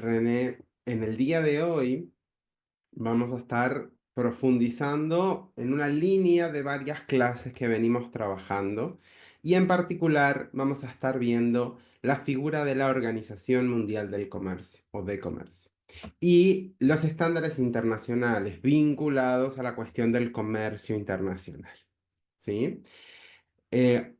René, en el día de hoy vamos a estar profundizando en una línea de varias clases que venimos trabajando y en particular vamos a estar viendo la figura de la Organización Mundial del Comercio o de Comercio y los estándares internacionales vinculados a la cuestión del comercio internacional. ¿Sí?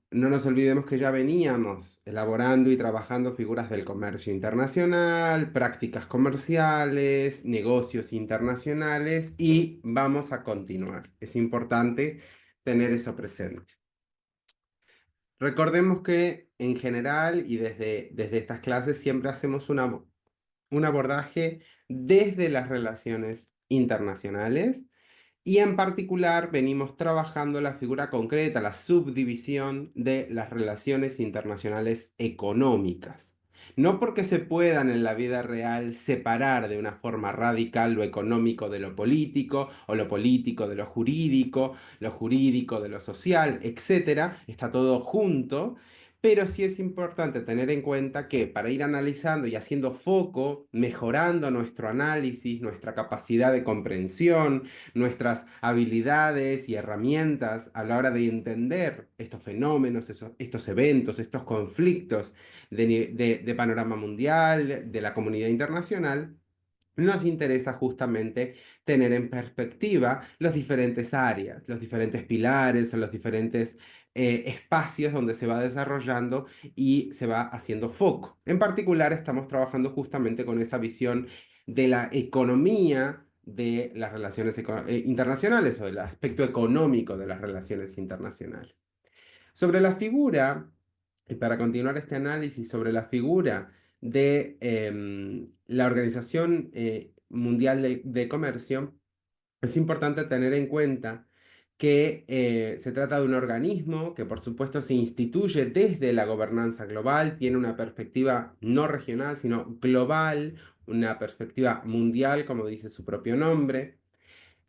No nos olvidemos que ya veníamos elaborando y trabajando figuras del comercio internacional, prácticas comerciales, negocios internacionales y vamos a continuar. Es importante tener eso presente. Recordemos que en general y desde estas clases siempre hacemos un abordaje desde las relaciones internacionales y en particular venimos trabajando la figura concreta, la subdivisión de las relaciones internacionales económicas. No porque se puedan en la vida real separar de una forma radical lo económico de lo político, o lo político de lo jurídico de lo social, etcétera. Está todo junto. Pero sí es importante tener en cuenta que para ir analizando y haciendo foco, mejorando nuestro análisis, nuestra capacidad de comprensión, nuestras habilidades y herramientas a la hora de entender estos fenómenos, estos eventos, estos conflictos de panorama mundial, de la comunidad internacional, nos interesa justamente tener en perspectiva las diferentes áreas, los diferentes pilares o los diferentes espacios donde se va desarrollando y se va haciendo foco. En particular, estamos trabajando justamente con esa visión de la economía de las relaciones internacionales o del aspecto económico de las relaciones internacionales. Sobre la figura, y para continuar este análisis sobre la figura de la Organización Mundial de Comercio, es importante tener en cuenta que se trata de un organismo que por supuesto se instituye desde la gobernanza global, tiene una perspectiva no regional, sino global, una perspectiva mundial, como dice su propio nombre.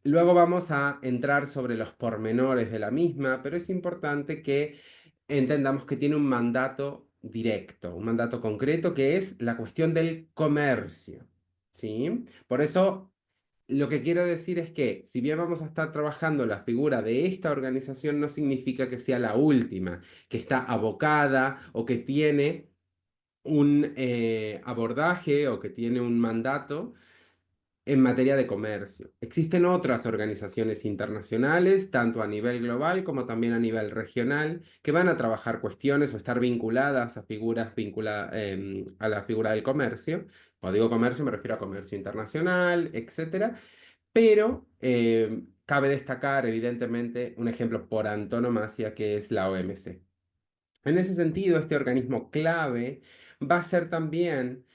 Luego vamos a entrar sobre los pormenores de la misma, pero es importante que entendamos que tiene un mandato directo, un mandato concreto que es la cuestión del comercio, ¿sí? Por eso lo que quiero decir es que si bien vamos a estar trabajando la figura de esta organización, no significa que sea la última, que está abocada o que tiene un abordaje o que tiene un mandato en materia de comercio. Existen otras organizaciones internacionales, tanto a nivel global como también a nivel regional, que van a trabajar cuestiones o estar vinculadas a figuras a la figura del comercio. Cuando digo comercio me refiero a comercio internacional, etcétera. Pero cabe destacar, evidentemente, un ejemplo por antonomasia que es la OMC. En ese sentido, este organismo clave va a ser también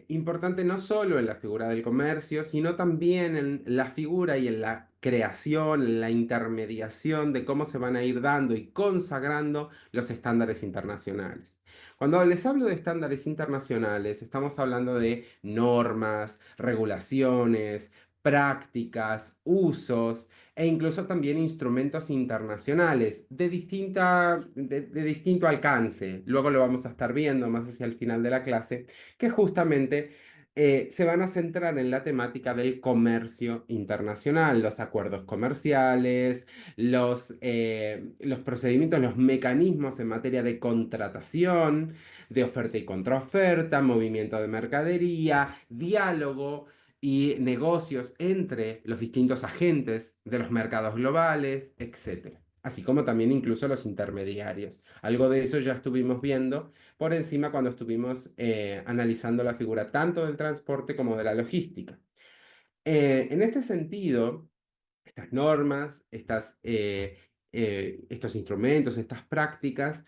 importante no solo en la figura del comercio, sino también en la figura y en la creación, en la intermediación de cómo se van a ir dando y consagrando los estándares internacionales. Cuando les hablo de estándares internacionales, estamos hablando de normas, regulaciones, prácticas, usos e incluso también instrumentos internacionales de distinto alcance. Luego lo vamos a estar viendo más hacia el final de la clase, que justamente se van a centrar en la temática del comercio internacional, los acuerdos comerciales, los procedimientos, los mecanismos en materia de contratación, de oferta y contraoferta, movimiento de mercadería, diálogo y negocios entre los distintos agentes de los mercados globales, etcétera. Así como también incluso los intermediarios. Algo de eso ya estuvimos viendo por encima cuando estuvimos analizando la figura tanto del transporte como de la logística. En este sentido, estas normas, estos instrumentos, estas prácticas,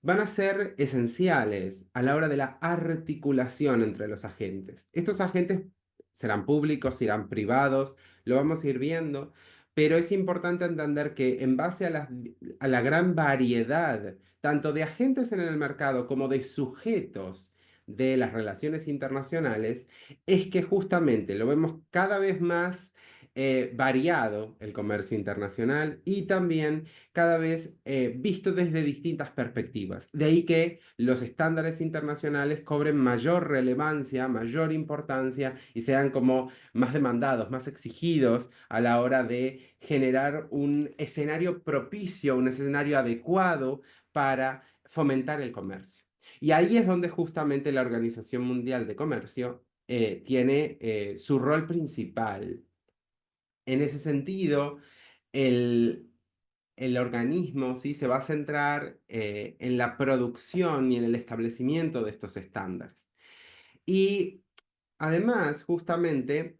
van a ser esenciales a la hora de la articulación entre los agentes. Estos agentes serán públicos, serán privados, lo vamos a ir viendo, pero es importante entender que en base a la gran variedad, tanto de agentes en el mercado como de sujetos de las relaciones internacionales, es que justamente lo vemos cada vez más variado el comercio internacional y también cada vez visto desde distintas perspectivas. De ahí que los estándares internacionales cobren mayor relevancia, mayor importancia y sean como más demandados, más exigidos a la hora de generar un escenario propicio, un escenario adecuado para fomentar el comercio. Y ahí es donde justamente la Organización Mundial de Comercio tiene su rol principal. En ese sentido, el, el organismo ¿sí? se va a centrar en la producción y en el establecimiento de estos estándares. Y además, justamente,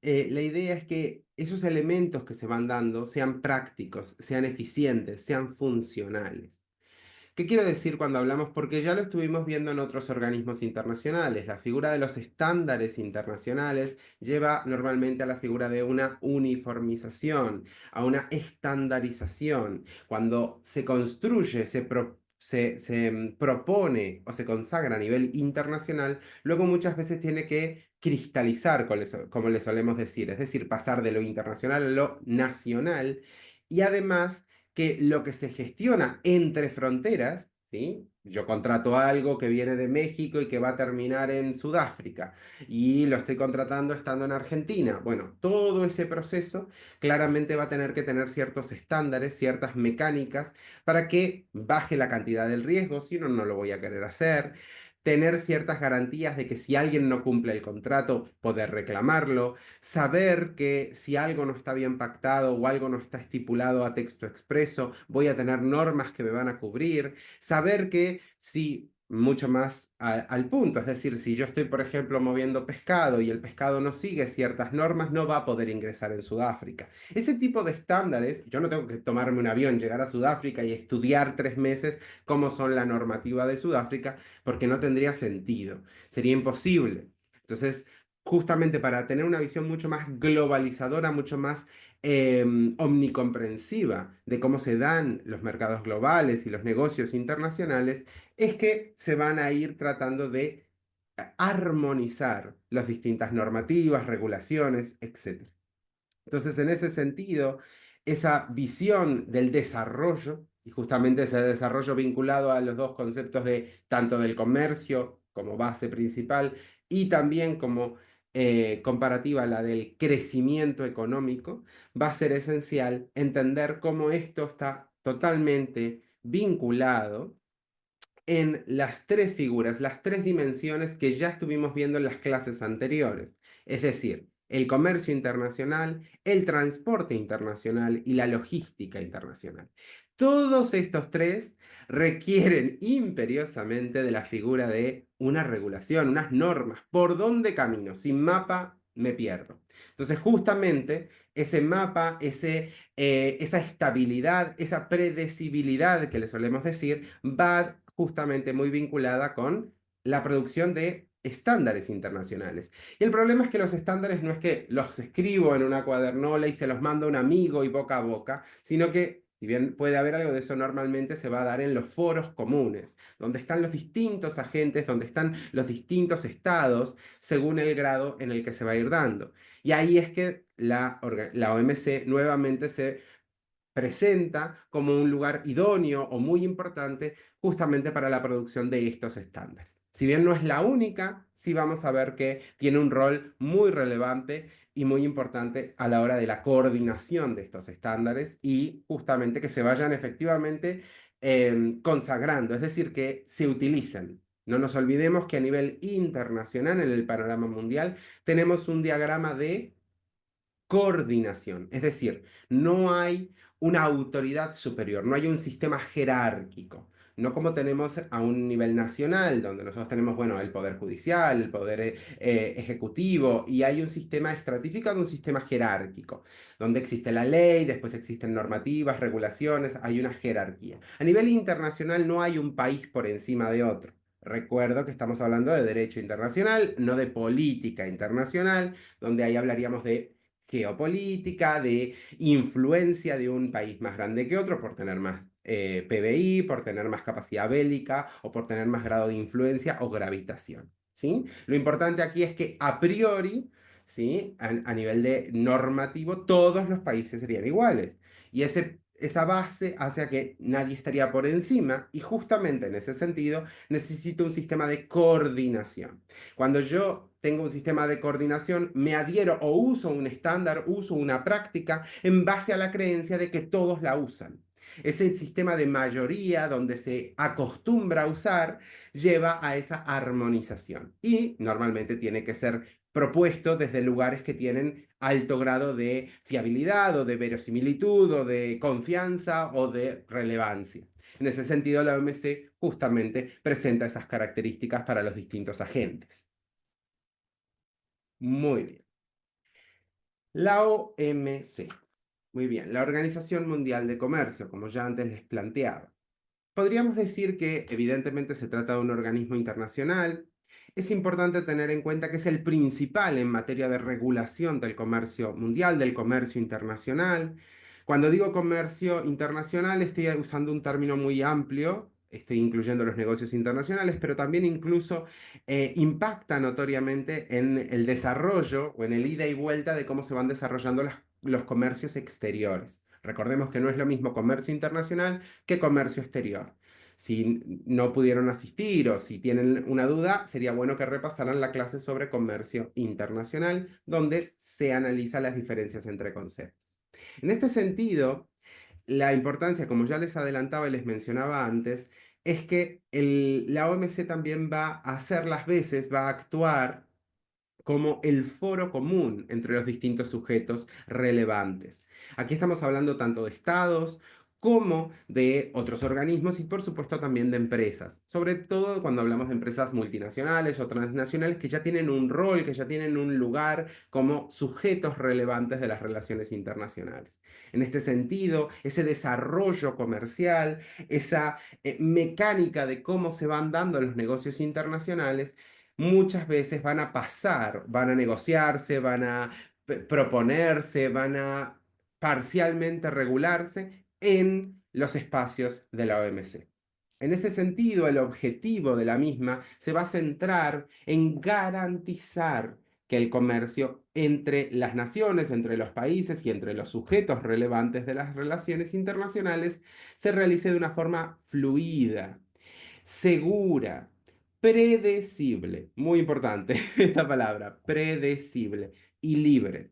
la idea es que esos elementos que se van dando sean prácticos, sean eficientes, sean funcionales. ¿Qué quiero decir cuando hablamos? Porque ya lo estuvimos viendo en otros organismos internacionales. La figura de los estándares internacionales lleva normalmente a la figura de una uniformización, a una estandarización. Cuando se construye, se propone o se consagra a nivel internacional, luego muchas veces tiene que cristalizar, como le solemos decir, es decir, pasar de lo internacional a lo nacional y además que lo que se gestiona entre fronteras, ¿sí? Yo contrato algo que viene de México y que va a terminar en Sudáfrica y lo estoy contratando estando en Argentina. Bueno, todo ese proceso claramente va a tener que tener ciertos estándares, ciertas mecánicas para que baje la cantidad del riesgo, si no, no lo voy a querer hacer. Tener ciertas garantías de que si alguien no cumple el contrato, poder reclamarlo, saber que si algo no está bien pactado o algo no está estipulado a texto expreso, voy a tener normas que me van a cubrir, saber que si mucho más al punto, es decir, si yo estoy, por ejemplo, moviendo pescado y el pescado no sigue ciertas normas, no va a poder ingresar en Sudáfrica. Ese tipo de estándares, yo no tengo que tomarme un avión, llegar a Sudáfrica y estudiar 3 meses cómo son la normativa de Sudáfrica, porque no tendría sentido, sería imposible. Entonces, justamente para tener una visión mucho más globalizadora, mucho más omnicomprensiva de cómo se dan los mercados globales y los negocios internacionales, es que se van a ir tratando de armonizar las distintas normativas, regulaciones, etc. Entonces, en ese sentido, esa visión del desarrollo, y justamente ese desarrollo vinculado a los dos conceptos de tanto del comercio como base principal y también como comparativa a la del crecimiento económico, va a ser esencial entender cómo esto está totalmente vinculado en las tres figuras, las tres dimensiones que ya estuvimos viendo en las clases anteriores, es decir, el comercio internacional, el transporte internacional y la logística internacional. Todos estos tres requieren imperiosamente de la figura de una regulación, unas normas. ¿Por dónde camino? Sin mapa me pierdo. Entonces, justamente ese mapa, esa estabilidad, esa predecibilidad que le solemos decir, va justamente muy vinculada con la producción de estándares internacionales. Y el problema es que los estándares no es que los escribo en una cuadernola y se los mando a un amigo y boca a boca, sino que, si bien puede haber algo de eso, normalmente se va a dar en los foros comunes, donde están los distintos agentes, donde están los distintos estados, según el grado en el que se va a ir dando. Y ahí es que la OMC nuevamente se presenta como un lugar idóneo o muy importante justamente para la producción de estos estándares. Si bien no es la única, sí vamos a ver que tiene un rol muy relevante y muy importante a la hora de la coordinación de estos estándares y justamente que se vayan efectivamente consagrando, es decir, que se utilicen. No nos olvidemos que a nivel internacional, en el panorama mundial, tenemos un diagrama de coordinación. Es decir, no hay una autoridad superior, no hay un sistema jerárquico. No como tenemos a un nivel nacional, donde nosotros tenemos, bueno, el poder judicial, el poder ejecutivo, y hay un sistema estratificado, un sistema jerárquico, donde existe la ley, después existen normativas, regulaciones, hay una jerarquía. A nivel internacional no hay un país por encima de otro. Recuerdo que estamos hablando de derecho internacional, no de política internacional, donde ahí hablaríamos de geopolítica, de influencia de un país más grande que otro por tener más PBI, por tener más capacidad bélica o por tener más grado de influencia o gravitación. ¿Sí? Lo importante aquí es que a priori ¿sí? A nivel de normativo, todos los países serían iguales. Y esa base hace a que nadie estaría por encima y justamente en ese sentido necesito un sistema de coordinación. Cuando yo tengo un sistema de coordinación, me adhiero o uso un estándar, uso una práctica en base a la creencia de que todos la usan. Ese sistema de mayoría donde se acostumbra a usar lleva a esa armonización y normalmente tiene que ser propuesto desde lugares que tienen alto grado de fiabilidad o de verosimilitud o de confianza o de relevancia. En ese sentido, la OMC justamente presenta esas características para los distintos agentes. Muy bien. La OMC. Muy bien. La Organización Mundial de Comercio, como ya antes les planteaba. Podríamos decir que evidentemente se trata de un organismo internacional. Es importante tener en cuenta que es el principal en materia de regulación del comercio mundial, del comercio internacional. Cuando digo comercio internacional estoy usando un término muy amplio, estoy incluyendo los negocios internacionales, pero también incluso impacta notoriamente en el desarrollo o en el ida y vuelta de cómo se van desarrollando los comercios exteriores. Recordemos que no es lo mismo comercio internacional que comercio exterior. Si no pudieron asistir o si tienen una duda, sería bueno que repasaran la clase sobre comercio internacional, donde se analizan las diferencias entre conceptos. En este sentido, la importancia, como ya les adelantaba y les mencionaba antes, es que la OMC también va a hacer las veces, va a actuar como el foro común entre los distintos sujetos relevantes. Aquí estamos hablando tanto de estados como de otros organismos y por supuesto también de empresas, sobre todo cuando hablamos de empresas multinacionales o transnacionales que ya tienen un rol, que ya tienen un lugar como sujetos relevantes de las relaciones internacionales. En este sentido, ese desarrollo comercial, esa mecánica de cómo se van dando los negocios internacionales, muchas veces van a pasar, van a negociarse, van a proponerse, van a parcialmente regularse en los espacios de la OMC. En ese sentido, el objetivo de la misma se va a centrar en garantizar que el comercio entre las naciones, entre los países y entre los sujetos relevantes de las relaciones internacionales se realice de una forma fluida, segura, predecible, muy importante esta palabra, predecible y libre.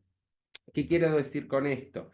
¿Qué quiero decir con esto?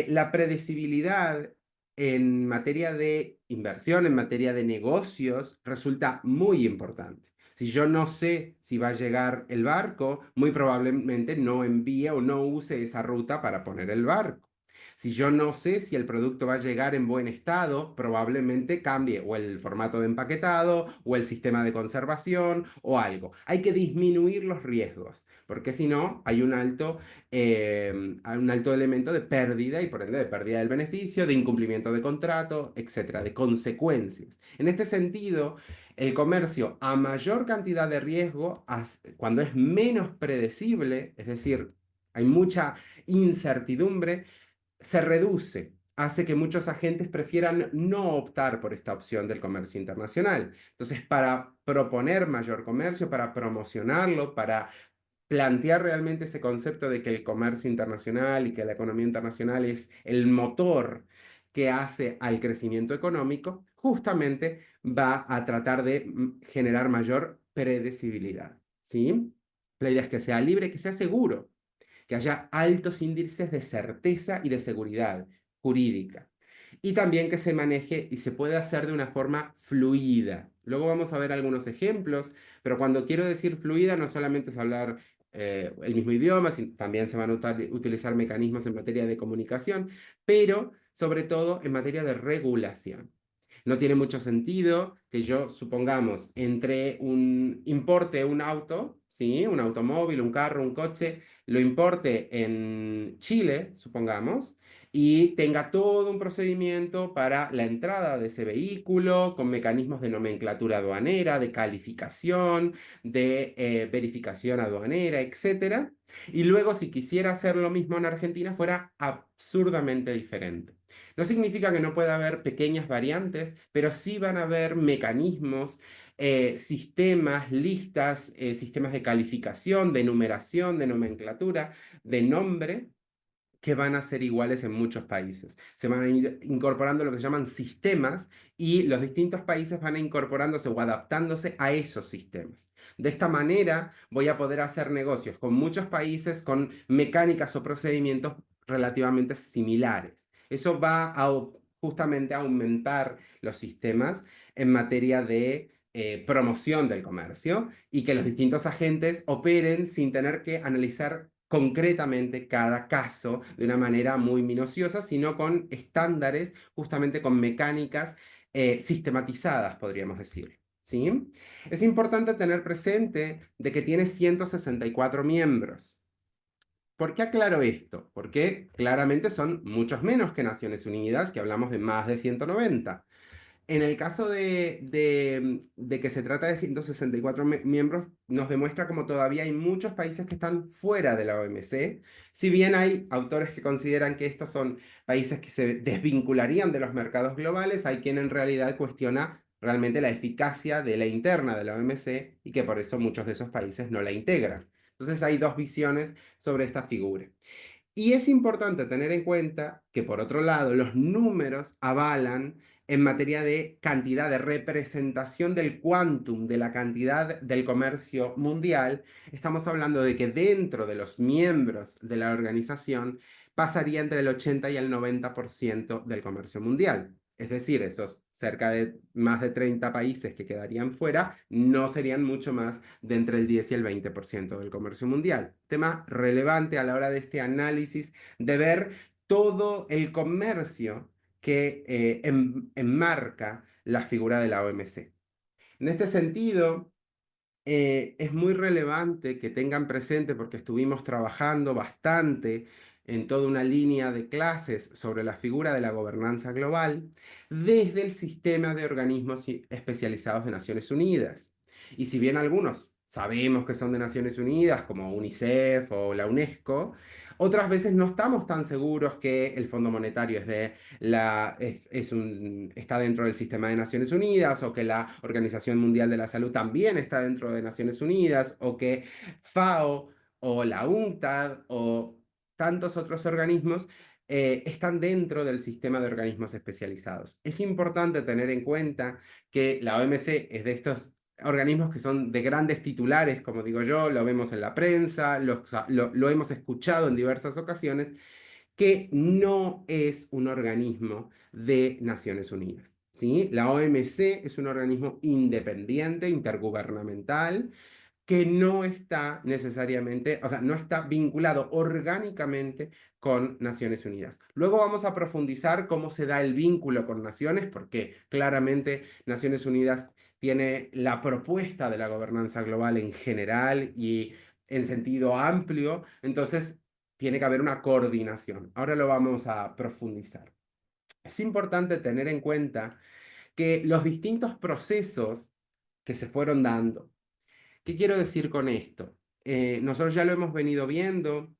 La predecibilidad en materia de inversión, en materia de negocios, resulta muy importante. Si yo no sé si va a llegar el barco, muy probablemente no envíe o no use esa ruta para poner el barco. Si yo no sé si el producto va a llegar en buen estado, probablemente cambie o el formato de empaquetado o el sistema de conservación o algo. Hay que disminuir los riesgos, porque si no, hay un alto elemento de pérdida y por ende de pérdida del beneficio, de incumplimiento de contrato, etcétera, de consecuencias. En este sentido, el comercio a mayor cantidad de riesgo, cuando es menos predecible, es decir, hay mucha incertidumbre, se reduce, hace que muchos agentes prefieran no optar por esta opción del comercio internacional. Entonces, para proponer mayor comercio, para promocionarlo, para plantear realmente ese concepto de que el comercio internacional y que la economía internacional es el motor que hace al crecimiento económico, justamente va a tratar de generar mayor predecibilidad, ¿sí? La idea es que sea libre, que sea seguro, que haya altos índices de certeza y de seguridad jurídica. Y también que se maneje y se pueda hacer de una forma fluida. Luego vamos a ver algunos ejemplos, pero cuando quiero decir fluida no solamente es hablar el mismo idioma, sino también se van a utilizar mecanismos en materia de comunicación, pero sobre todo en materia de regulación. No tiene mucho sentido que yo, supongamos, entre importe un auto, ¿sí? Un automóvil, un carro, un coche, lo importe en Chile, supongamos, y tenga todo un procedimiento para la entrada de ese vehículo, con mecanismos de nomenclatura aduanera, de calificación, de verificación aduanera, etcétera. Y luego, si quisiera hacer lo mismo en Argentina, fuera absurdamente diferente. No significa que no pueda haber pequeñas variantes, pero sí van a haber mecanismos sistemas, listas, sistemas de calificación, de numeración, de nomenclatura, de nombre, que van a ser iguales en muchos países. Se van a ir incorporando lo que se llaman sistemas y los distintos países van a incorporándose o adaptándose a esos sistemas. De esta manera voy a poder hacer negocios con muchos países con mecánicas o procedimientos relativamente similares. Eso va a justamente a aumentar los sistemas en materia de promoción del comercio y que los distintos agentes operen sin tener que analizar concretamente cada caso de una manera muy minuciosa, sino con estándares, justamente con mecánicas sistematizadas, podríamos decir. ¿Sí? Es importante tener presente de que tiene 164 miembros. ¿Por qué aclaro esto? Porque claramente son muchos menos que Naciones Unidas, que hablamos de más de 190. En el caso de que se trata de 164 miembros, nos demuestra como todavía hay muchos países que están fuera de la OMC, si bien hay autores que consideran que estos son países que se desvincularían de los mercados globales, hay quien en realidad cuestiona realmente la eficacia de la interna de la OMC y que por eso muchos de esos países no la integran. Entonces hay dos visiones sobre esta figura. Y es importante tener en cuenta que, por otro lado, los números avalan en materia de cantidad, de representación del quantum, de la cantidad del comercio mundial. Estamos hablando de que dentro de los miembros de la organización pasaría entre el 80 y el 90% del comercio mundial. Es decir, esos cerca de más de 30 países que quedarían fuera no serían mucho más de entre el 10 y el 20% del comercio mundial. Tema relevante a la hora de este análisis de ver todo el comercio que enmarca la figura de la OMC. En este sentido, es muy relevante que tengan presente, porque estuvimos trabajando bastante en toda una línea de clases sobre la figura de la gobernanza global desde el sistema de organismos especializados de Naciones Unidas. Y si bien algunos sabemos que son de Naciones Unidas, como UNICEF o la UNESCO, otras veces no estamos tan seguros que el Fondo Monetario está dentro del sistema de Naciones Unidas, o que la Organización Mundial de la Salud también está dentro de Naciones Unidas, o que FAO o la UNCTAD o tantos otros organismos están dentro del sistema de organismos especializados. Es importante tener en cuenta que la OMC es de estos organismos que son de grandes titulares, como digo yo, lo vemos en la prensa, lo hemos escuchado en diversas ocasiones, que no es un organismo de Naciones Unidas. ¿Sí? La OMC es un organismo independiente, intergubernamental, que no está necesariamente, o sea, no está vinculado orgánicamente con Naciones Unidas. Luego vamos a profundizar cómo se da el vínculo con naciones, porque claramente Naciones Unidas tiene la propuesta de la gobernanza global en general y en sentido amplio, entonces tiene que haber una coordinación. Ahora lo vamos a profundizar. Es importante tener en cuenta que los distintos procesos que se fueron dando. ¿Qué quiero decir con esto? Nosotros ya lo hemos venido viendo,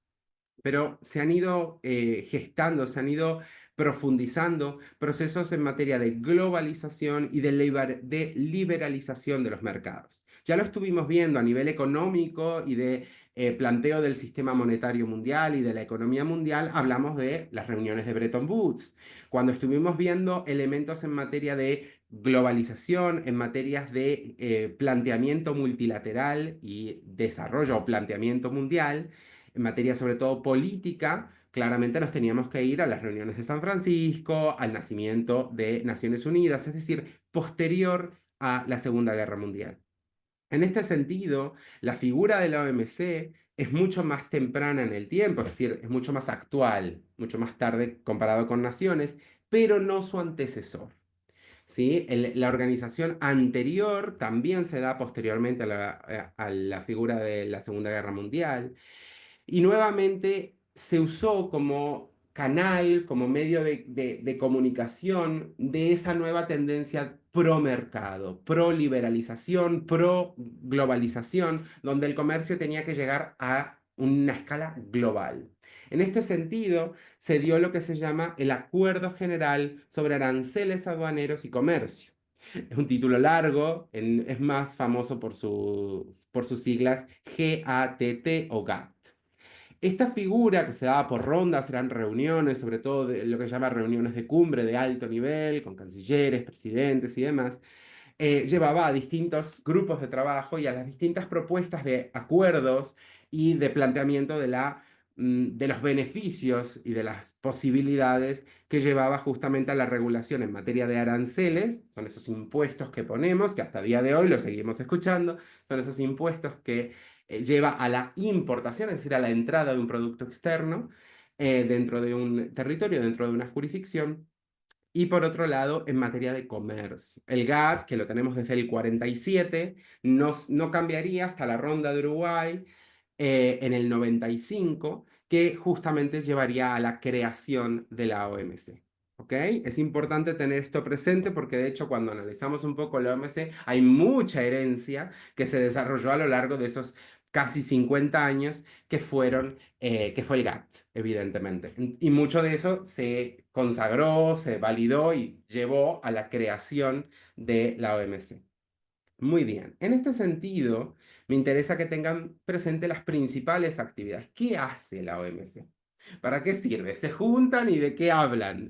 pero se han ido gestando, se han ido profundizando procesos en materia de globalización y de liberalización de los mercados. Ya lo estuvimos viendo a nivel económico y de planteo del sistema monetario mundial y de la economía mundial. Hablamos de las reuniones de Bretton Woods, cuando estuvimos viendo elementos en materia de globalización, en materias de planteamiento multilateral y desarrollo o planteamiento mundial, en materia sobre todo política. Claramente nos teníamos que ir a las reuniones de San Francisco, al nacimiento de Naciones Unidas, es decir, posterior a la Segunda Guerra Mundial. En este sentido, la figura de la OMC es mucho más temprana en el tiempo, es decir, es mucho más actual, mucho más tarde comparado con Naciones, pero no su antecesor. ¿Sí? La organización anterior también se da posteriormente a la figura de la Segunda Guerra Mundial. Y nuevamente se usó como canal, como medio de comunicación de esa nueva tendencia pro mercado, pro liberalización, pro globalización, donde el comercio tenía que llegar a una escala global. En este sentido, se dio lo que se llama el Acuerdo General sobre Aranceles Aduaneros y Comercio. Es un título largo, es más famoso por sus siglas GATT o GATT. Esta figura que se daba por rondas, eran reuniones, sobre todo de lo que se llama reuniones de cumbre de alto nivel, con cancilleres, presidentes y demás, llevaba a distintos grupos de trabajo y a las distintas propuestas de acuerdos y de planteamiento de los beneficios y de las posibilidades que llevaba justamente a la regulación en materia de aranceles, son esos impuestos que ponemos, que hasta día de hoy lo seguimos escuchando, son esos impuestos que lleva a la importación, es decir, a la entrada de un producto externo dentro de un territorio, dentro de una jurisdicción. Y por otro lado, en materia de comercio. El GATT, que lo tenemos desde el 47, no cambiaría hasta la ronda de Uruguay en el 95, que justamente llevaría a la creación de la OMC. ¿Ok? Es importante tener esto presente porque de hecho cuando analizamos un poco la OMC hay mucha herencia que se desarrolló a lo largo de esos casi 50 años que fue el GATT, evidentemente. Y mucho de eso se consagró, se validó y llevó a la creación de la OMC. Muy bien, en este sentido, me interesa que tengan presente las principales actividades. ¿Qué hace la OMC? ¿Para qué sirve? ¿Se juntan y de qué hablan?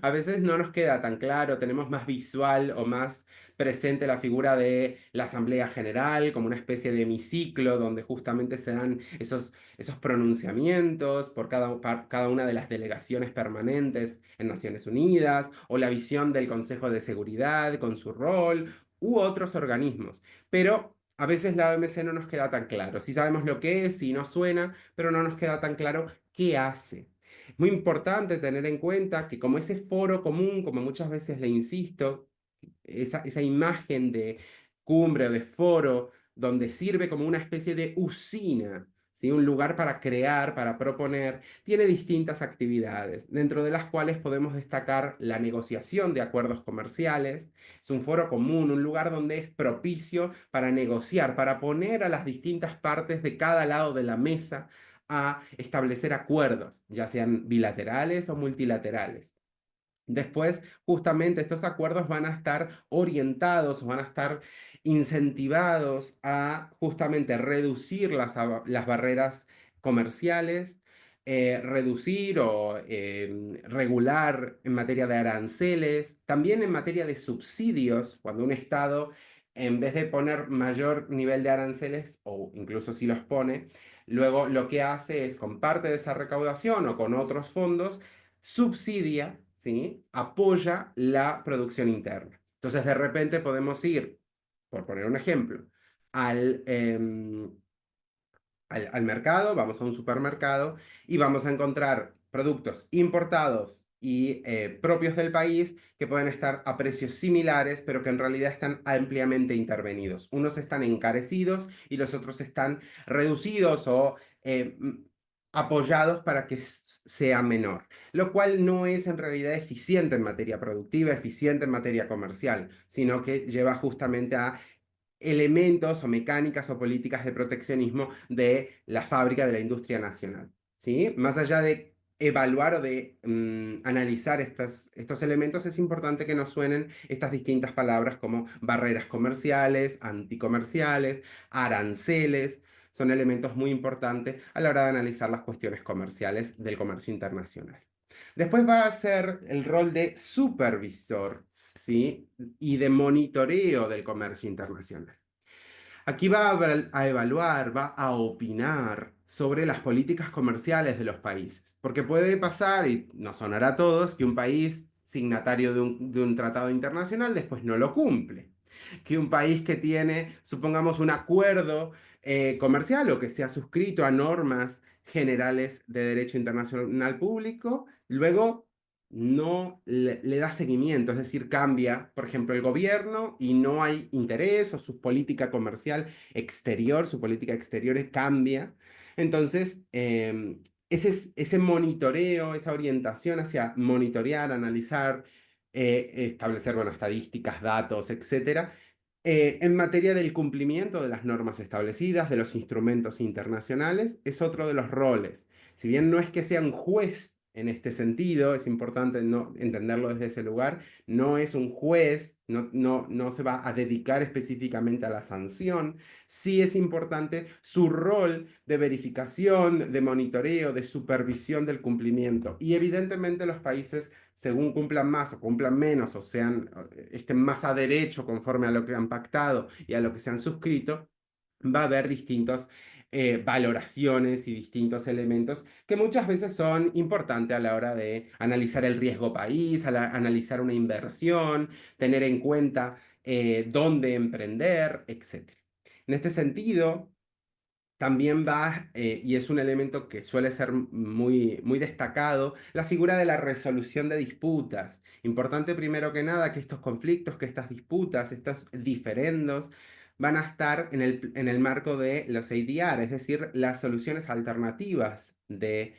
A veces no nos queda tan claro, tenemos más visual o más presente la figura de la Asamblea General como una especie de hemiciclo donde justamente se dan esos pronunciamientos por cada una de las delegaciones permanentes en Naciones Unidas, o la visión del Consejo de Seguridad con su rol, u otros organismos. Pero a veces la OMC no nos queda tan claro. Sí sabemos lo que es, sí nos suena, pero no nos queda tan claro qué hace. Es muy importante tener en cuenta que como ese foro común, como muchas veces le insisto, esa imagen de cumbre o de foro donde sirve como una especie de usina, ¿sí? Un lugar para crear, para proponer, tiene distintas actividades, dentro de las cuales podemos destacar la negociación de acuerdos comerciales. Es un foro común, un lugar donde es propicio para negociar, para poner a las distintas partes de cada lado de la mesa a establecer acuerdos, ya sean bilaterales o multilaterales. Después, justamente estos acuerdos van a estar orientados, van a estar incentivados a justamente reducir las barreras comerciales, reducir o regular en materia de aranceles, también en materia de subsidios, cuando un Estado, en vez de poner mayor nivel de aranceles, o incluso si los pone, luego lo que hace es con parte de esa recaudación o con otros fondos, subsidia, ¿sí? Apoya la producción interna. Entonces, de repente podemos ir, por poner un ejemplo, al, em, al mercado, vamos a un supermercado y vamos a encontrar productos importados y propios del país que pueden estar a precios similares, pero que en realidad están ampliamente intervenidos. Unos están encarecidos y los otros están reducidos o apoyados para que sea menor, lo cual no es en realidad eficiente en materia productiva, eficiente en materia comercial, sino que lleva justamente a elementos o mecánicas o políticas de proteccionismo de la fábrica de la industria nacional. ¿Sí? Más allá de evaluar o de analizar estos elementos, es importante que nos suenen estas distintas palabras como barreras comerciales, anticomerciales, aranceles. Son elementos muy importantes a la hora de analizar las cuestiones comerciales del comercio internacional. Después va a ser el rol de supervisor, ¿sí? Y de monitoreo del comercio internacional. Aquí va a evaluar, va a opinar sobre las políticas comerciales de los países, porque puede pasar, y nos sonará a todos, que un país signatario de un tratado internacional después no lo cumple, que un país que tiene, supongamos, un acuerdo comercial o que se ha suscrito a normas generales de derecho internacional público, luego no le da seguimiento, es decir, cambia, por ejemplo, el gobierno y no hay interés o su política comercial exterior, su política exterior cambia. Entonces, ese monitoreo, esa orientación hacia monitorear, analizar, establecer, bueno, estadísticas, datos, etcétera, en materia del cumplimiento de las normas establecidas, de los instrumentos internacionales, es otro de los roles. Si bien no es que sea un juez en este sentido, es importante entenderlo desde ese lugar, no es un juez, no se va a dedicar específicamente a la sanción, sí es importante su rol de verificación, de monitoreo, de supervisión del cumplimiento. Y evidentemente los países, según cumplan más o cumplan menos, o estén más a derecho conforme a lo que han pactado y a lo que se han suscrito, va a haber distintos valoraciones y distintos elementos que muchas veces son importantes a la hora de analizar el riesgo país, analizar una inversión, tener en cuenta dónde emprender, etc. En este sentido, también va, y es un elemento que suele ser muy destacado, la figura de la resolución de disputas. Importante primero que nada que estos conflictos, que estas disputas, estos diferendos, van a estar en el marco de los ADR, es decir, las soluciones alternativas de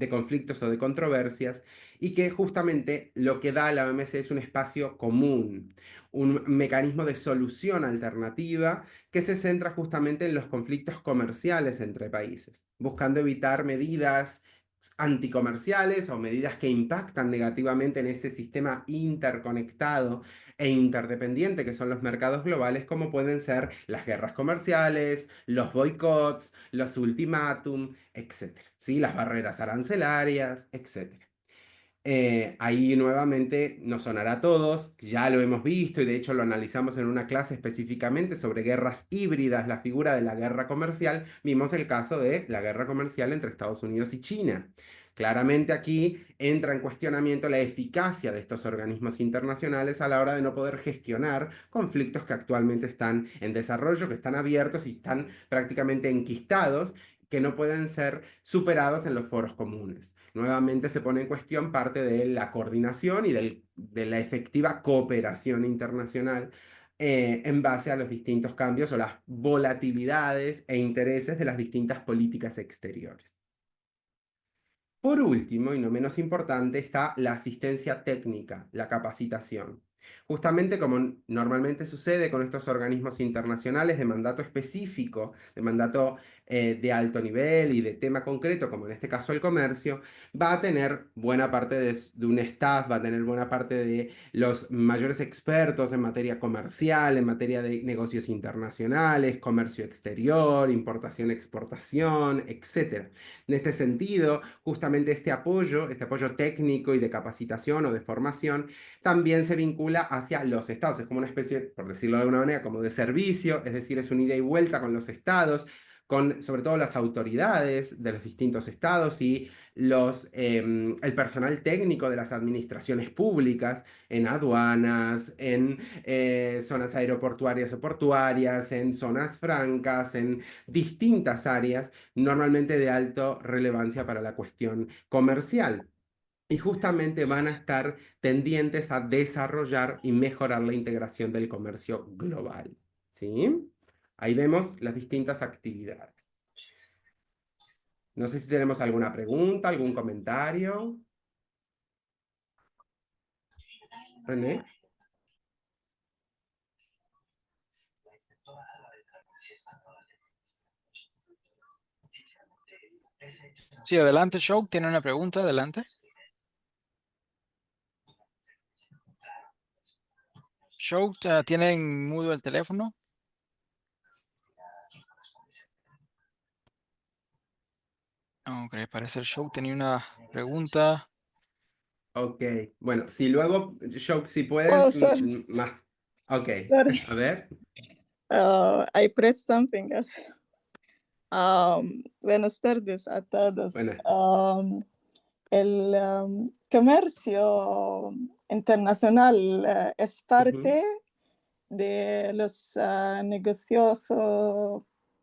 conflictos o de controversias, y que justamente lo que da la OMC es un espacio común, un mecanismo de solución alternativa que se centra justamente en los conflictos comerciales entre países, buscando evitar medidas anticomerciales o medidas que impactan negativamente en ese sistema interconectado e interdependiente que son los mercados globales, como pueden ser las guerras comerciales, los boicots, los ultimátum, etc. ¿Sí? Las barreras arancelarias, etc. Ahí nuevamente nos sonará a todos, ya lo hemos visto y de hecho lo analizamos en una clase específicamente sobre guerras híbridas, la figura de la guerra comercial, vimos el caso de la guerra comercial entre Estados Unidos y China. Claramente aquí entra en cuestionamiento la eficacia de estos organismos internacionales a la hora de no poder gestionar conflictos que actualmente están en desarrollo, que están abiertos y están prácticamente enquistados, que no pueden ser superados en los foros comunes. Nuevamente se pone en cuestión parte de la coordinación y de la efectiva cooperación internacional en base a los distintos cambios o las volatilidades e intereses de las distintas políticas exteriores. Por último, y no menos importante, está la asistencia técnica, la capacitación. Justamente como normalmente sucede con estos organismos internacionales de mandato específico, de mandato de alto nivel y de tema concreto, como en este caso el comercio, va a tener buena parte de un staff, va a tener buena parte de los mayores expertos en materia comercial, en materia de negocios internacionales, comercio exterior, importación, exportación, etc. En este sentido, justamente este apoyo técnico y de capacitación o de formación, también se vincula hacia los estados. Es como una especie, por decirlo de alguna manera, como de servicio, es decir, es un ida y vuelta con los estados, con sobre todo las autoridades de los distintos estados y el personal técnico de las administraciones públicas en aduanas, en zonas aeroportuarias o portuarias, en zonas francas, en distintas áreas normalmente de alta relevancia para la cuestión comercial. Y justamente van a estar tendientes a desarrollar y mejorar la integración del comercio global. ¿Sí? Ahí vemos las distintas actividades. No sé si tenemos alguna pregunta, algún comentario. René. Sí, adelante, Show. ¿Tiene una pregunta? Adelante. Show, ¿tiene en mudo el teléfono? Ok, parece el Show tenía una pregunta. Ok, bueno, si luego, Shock, si Oh, puedes, sorry, más. Ok, sorry. a ver. I pressed something else. Buenas tardes a todos. Bueno, El comercio internacional es ujú, parte de los negocios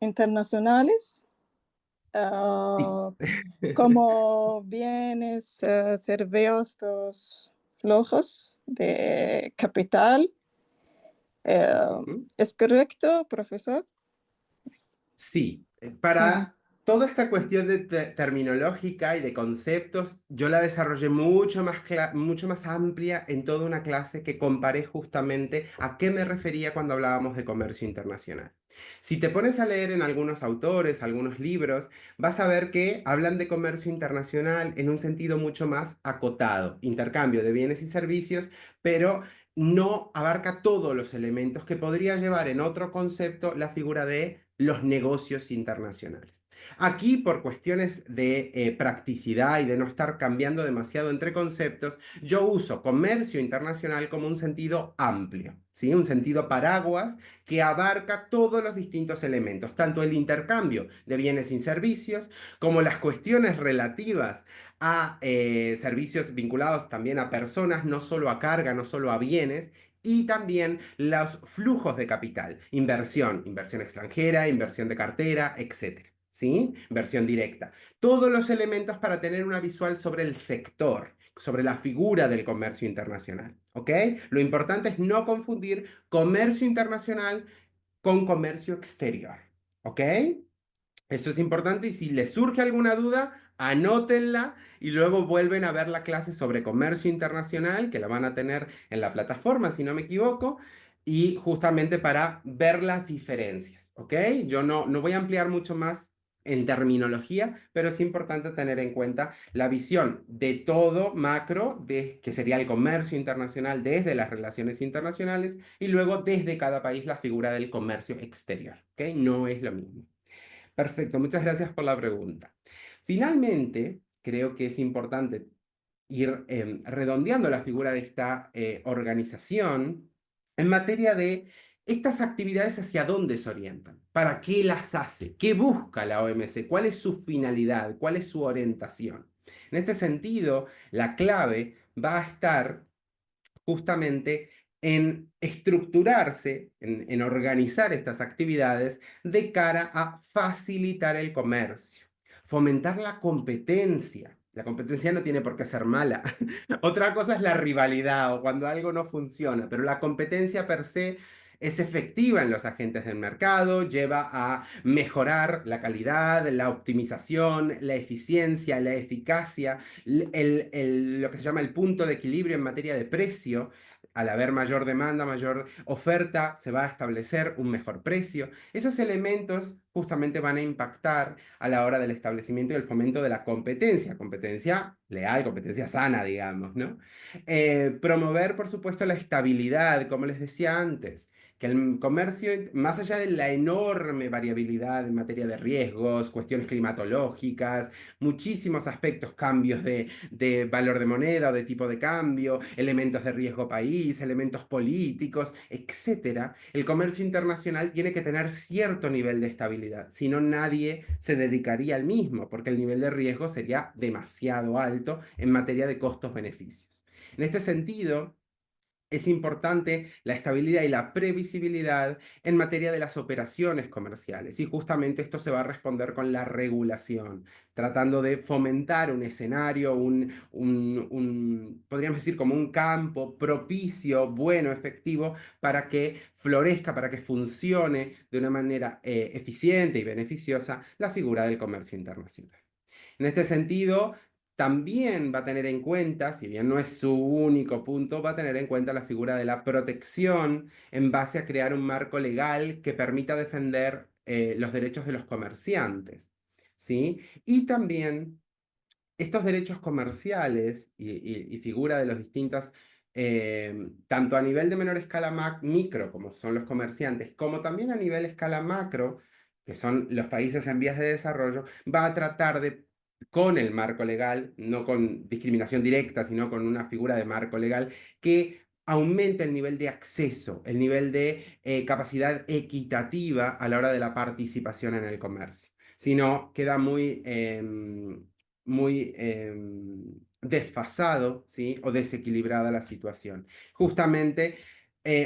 internacionales, sí. ah, como bienes, servicios flujos de capital. Ujú. ¿Es correcto, profesor? Sí, Mm. para toda esta cuestión de terminológica y de conceptos, yo la desarrollé mucho más amplia en toda una clase que comparé justamente a qué me refería cuando hablábamos de comercio internacional. Si te pones a leer en algunos autores, algunos libros, vas a ver que hablan de comercio internacional en un sentido mucho más acotado, intercambio de bienes y servicios, pero no abarca todos los elementos que podría llevar en otro concepto la figura de los negocios internacionales. Aquí, por cuestiones de practicidad y de no estar cambiando demasiado entre conceptos, yo uso comercio internacional como un sentido amplio, ¿sí? Un sentido paraguas que abarca todos los distintos elementos, tanto el intercambio de bienes y servicios, como las cuestiones relativas a servicios vinculados también a personas, no solo a carga, no solo a bienes, y también los flujos de capital, inversión extranjera, inversión de cartera, etc. ¿Sí? Inversión directa. Todos los elementos para tener una visual sobre el sector, sobre la figura del comercio internacional. ¿Ok? Lo importante es no confundir comercio internacional con comercio exterior. ¿Ok? Eso es importante y si les surge alguna duda, anótenla y luego vuelven a ver la clase sobre comercio internacional, que la van a tener en la plataforma, si no me equivoco, y justamente para ver las diferencias, ¿ok? Yo no voy a ampliar mucho más en terminología, pero es importante tener en cuenta la visión de todo macro, que sería el comercio internacional desde las relaciones internacionales, y luego desde cada país la figura del comercio exterior, ¿ok? No es lo mismo. Perfecto, muchas gracias por la pregunta. Finalmente, creo que es importante ir redondeando la figura de esta organización en materia de estas actividades hacia dónde se orientan, para qué las hace, qué busca la OMC, cuál es su finalidad, cuál es su orientación. En este sentido, la clave va a estar justamente en estructurarse, en organizar estas actividades de cara a facilitar el comercio, fomentar la competencia. La competencia no tiene por qué ser mala. Otra cosa es la rivalidad o cuando algo no funciona, pero la competencia per se es efectiva en los agentes del mercado, lleva a mejorar la calidad, la optimización, la eficiencia, la eficacia, lo que se llama el punto de equilibrio en materia de precio. Al haber mayor demanda, mayor oferta, se va a establecer un mejor precio. Esos elementos justamente van a impactar a la hora del establecimiento y el fomento de la competencia leal, competencia sana, digamos, ¿no? Promover, por supuesto, la estabilidad, como les decía antes, que el comercio, más allá de la enorme variabilidad en materia de riesgos, cuestiones climatológicas, muchísimos aspectos, cambios de valor de moneda o de tipo de cambio, elementos de riesgo país, elementos políticos, etcétera, el comercio internacional tiene que tener cierto nivel de estabilidad, si no nadie se dedicaría al mismo, porque el nivel de riesgo sería demasiado alto en materia de costos-beneficios. En este sentido, es importante la estabilidad y la previsibilidad en materia de las operaciones comerciales y justamente esto se va a responder con la regulación, tratando de fomentar un escenario, podríamos decir como un campo propicio, bueno, efectivo, para que florezca, para que funcione de una manera eficiente y beneficiosa la figura del comercio internacional. En este sentido, también va a tener en cuenta, si bien no es su único punto, va a tener en cuenta la figura de la protección en base a crear un marco legal que permita defender los derechos de los comerciantes, ¿sí? Y también estos derechos comerciales y figura de los distintos, tanto a nivel de menor escala micro, como son los comerciantes, como también a nivel escala macro, que son los países en vías de desarrollo, va a tratar de, con el marco legal, no con discriminación directa, sino con una figura de marco legal, que aumente el nivel de acceso, el nivel de capacidad equitativa a la hora de la participación en el comercio. Si no, queda muy desfasado, ¿sí? O desequilibrada la situación. Justamente,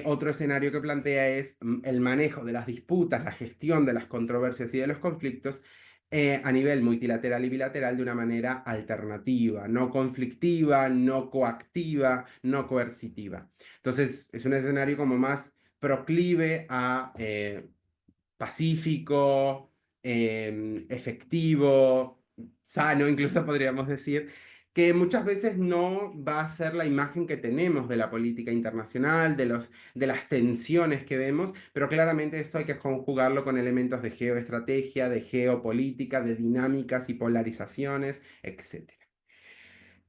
otro escenario que plantea es el manejo de las disputas, la gestión de las controversias y de los conflictos a nivel multilateral y bilateral de una manera alternativa, no conflictiva, no coactiva, no coercitiva. Entonces, es un escenario como más proclive a pacífico, efectivo, sano, incluso podríamos decir, que muchas veces no va a ser la imagen que tenemos de la política internacional, de las tensiones que vemos, pero claramente esto hay que conjugarlo con elementos de geoestrategia, de geopolítica, de dinámicas y polarizaciones, etc.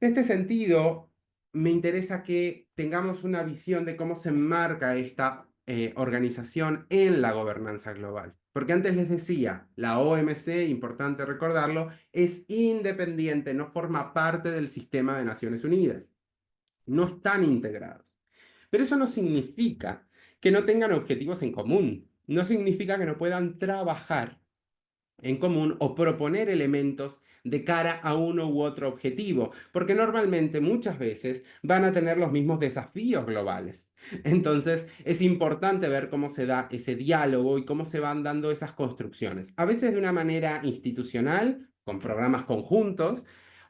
En este sentido, me interesa que tengamos una visión de cómo se enmarca esta organización en la gobernanza global. Porque antes les decía, la OMC, importante recordarlo, es independiente, no forma parte del sistema de Naciones Unidas. No están integrados. Pero eso no significa que no tengan objetivos en común. No significa que no puedan trabajar en común o proponer elementos de cara a uno u otro objetivo, porque normalmente muchas veces van a tener los mismos desafíos globales. Entonces es importante ver cómo se da ese diálogo y cómo se van dando esas construcciones, a veces de una manera institucional, con programas conjuntos,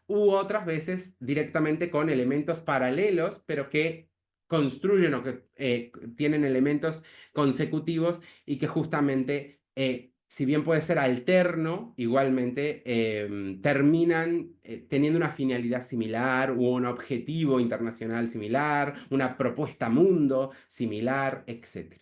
u otras veces directamente con elementos paralelos, pero que construyen o que tienen elementos consecutivos y que justamente si bien puede ser alterno, igualmente terminan teniendo una finalidad similar o un objetivo internacional similar, una propuesta mundo similar, etc.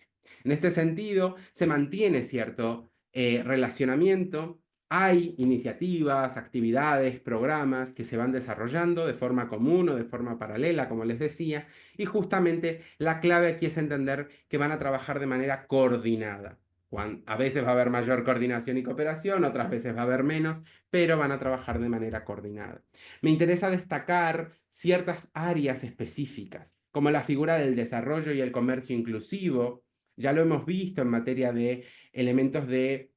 En este sentido, se mantiene cierto relacionamiento. Hay iniciativas, actividades, programas que se van desarrollando de forma común o de forma paralela, como les decía, y justamente la clave aquí es entender que van a trabajar de manera coordinada. A veces va a haber mayor coordinación y cooperación, otras veces va a haber menos, pero van a trabajar de manera coordinada. Me interesa destacar ciertas áreas específicas, como la figura del desarrollo y el comercio inclusivo. Ya lo hemos visto en materia de elementos de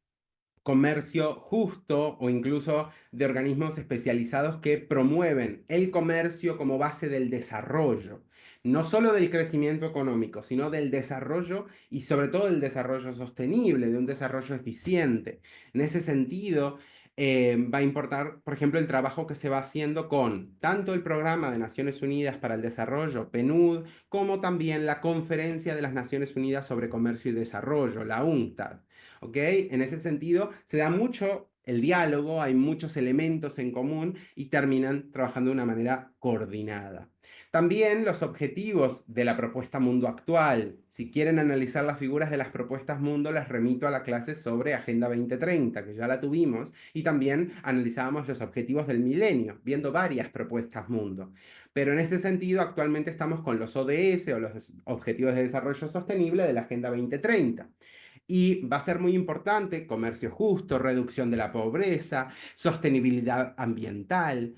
comercio justo o incluso de organismos especializados que promueven el comercio como base del desarrollo, no solo del crecimiento económico, sino del desarrollo y sobre todo del desarrollo sostenible, de un desarrollo eficiente. En ese sentido, va a importar, por ejemplo, el trabajo que se va haciendo con tanto el Programa de Naciones Unidas para el Desarrollo, PNUD, como también la Conferencia de las Naciones Unidas sobre Comercio y Desarrollo, la UNCTAD. ¿Ok? En ese sentido, se da mucho el diálogo, hay muchos elementos en común y terminan trabajando de una manera coordinada. También los objetivos de la propuesta mundo actual. Si quieren analizar las figuras de las propuestas mundo, les remito a la clase sobre Agenda 2030, que ya la tuvimos, y también analizábamos los objetivos del milenio, viendo varias propuestas mundo. Pero en este sentido, actualmente estamos con los ODS o los Objetivos de Desarrollo Sostenible de la Agenda 2030. Y va a ser muy importante comercio justo, reducción de la pobreza, sostenibilidad ambiental,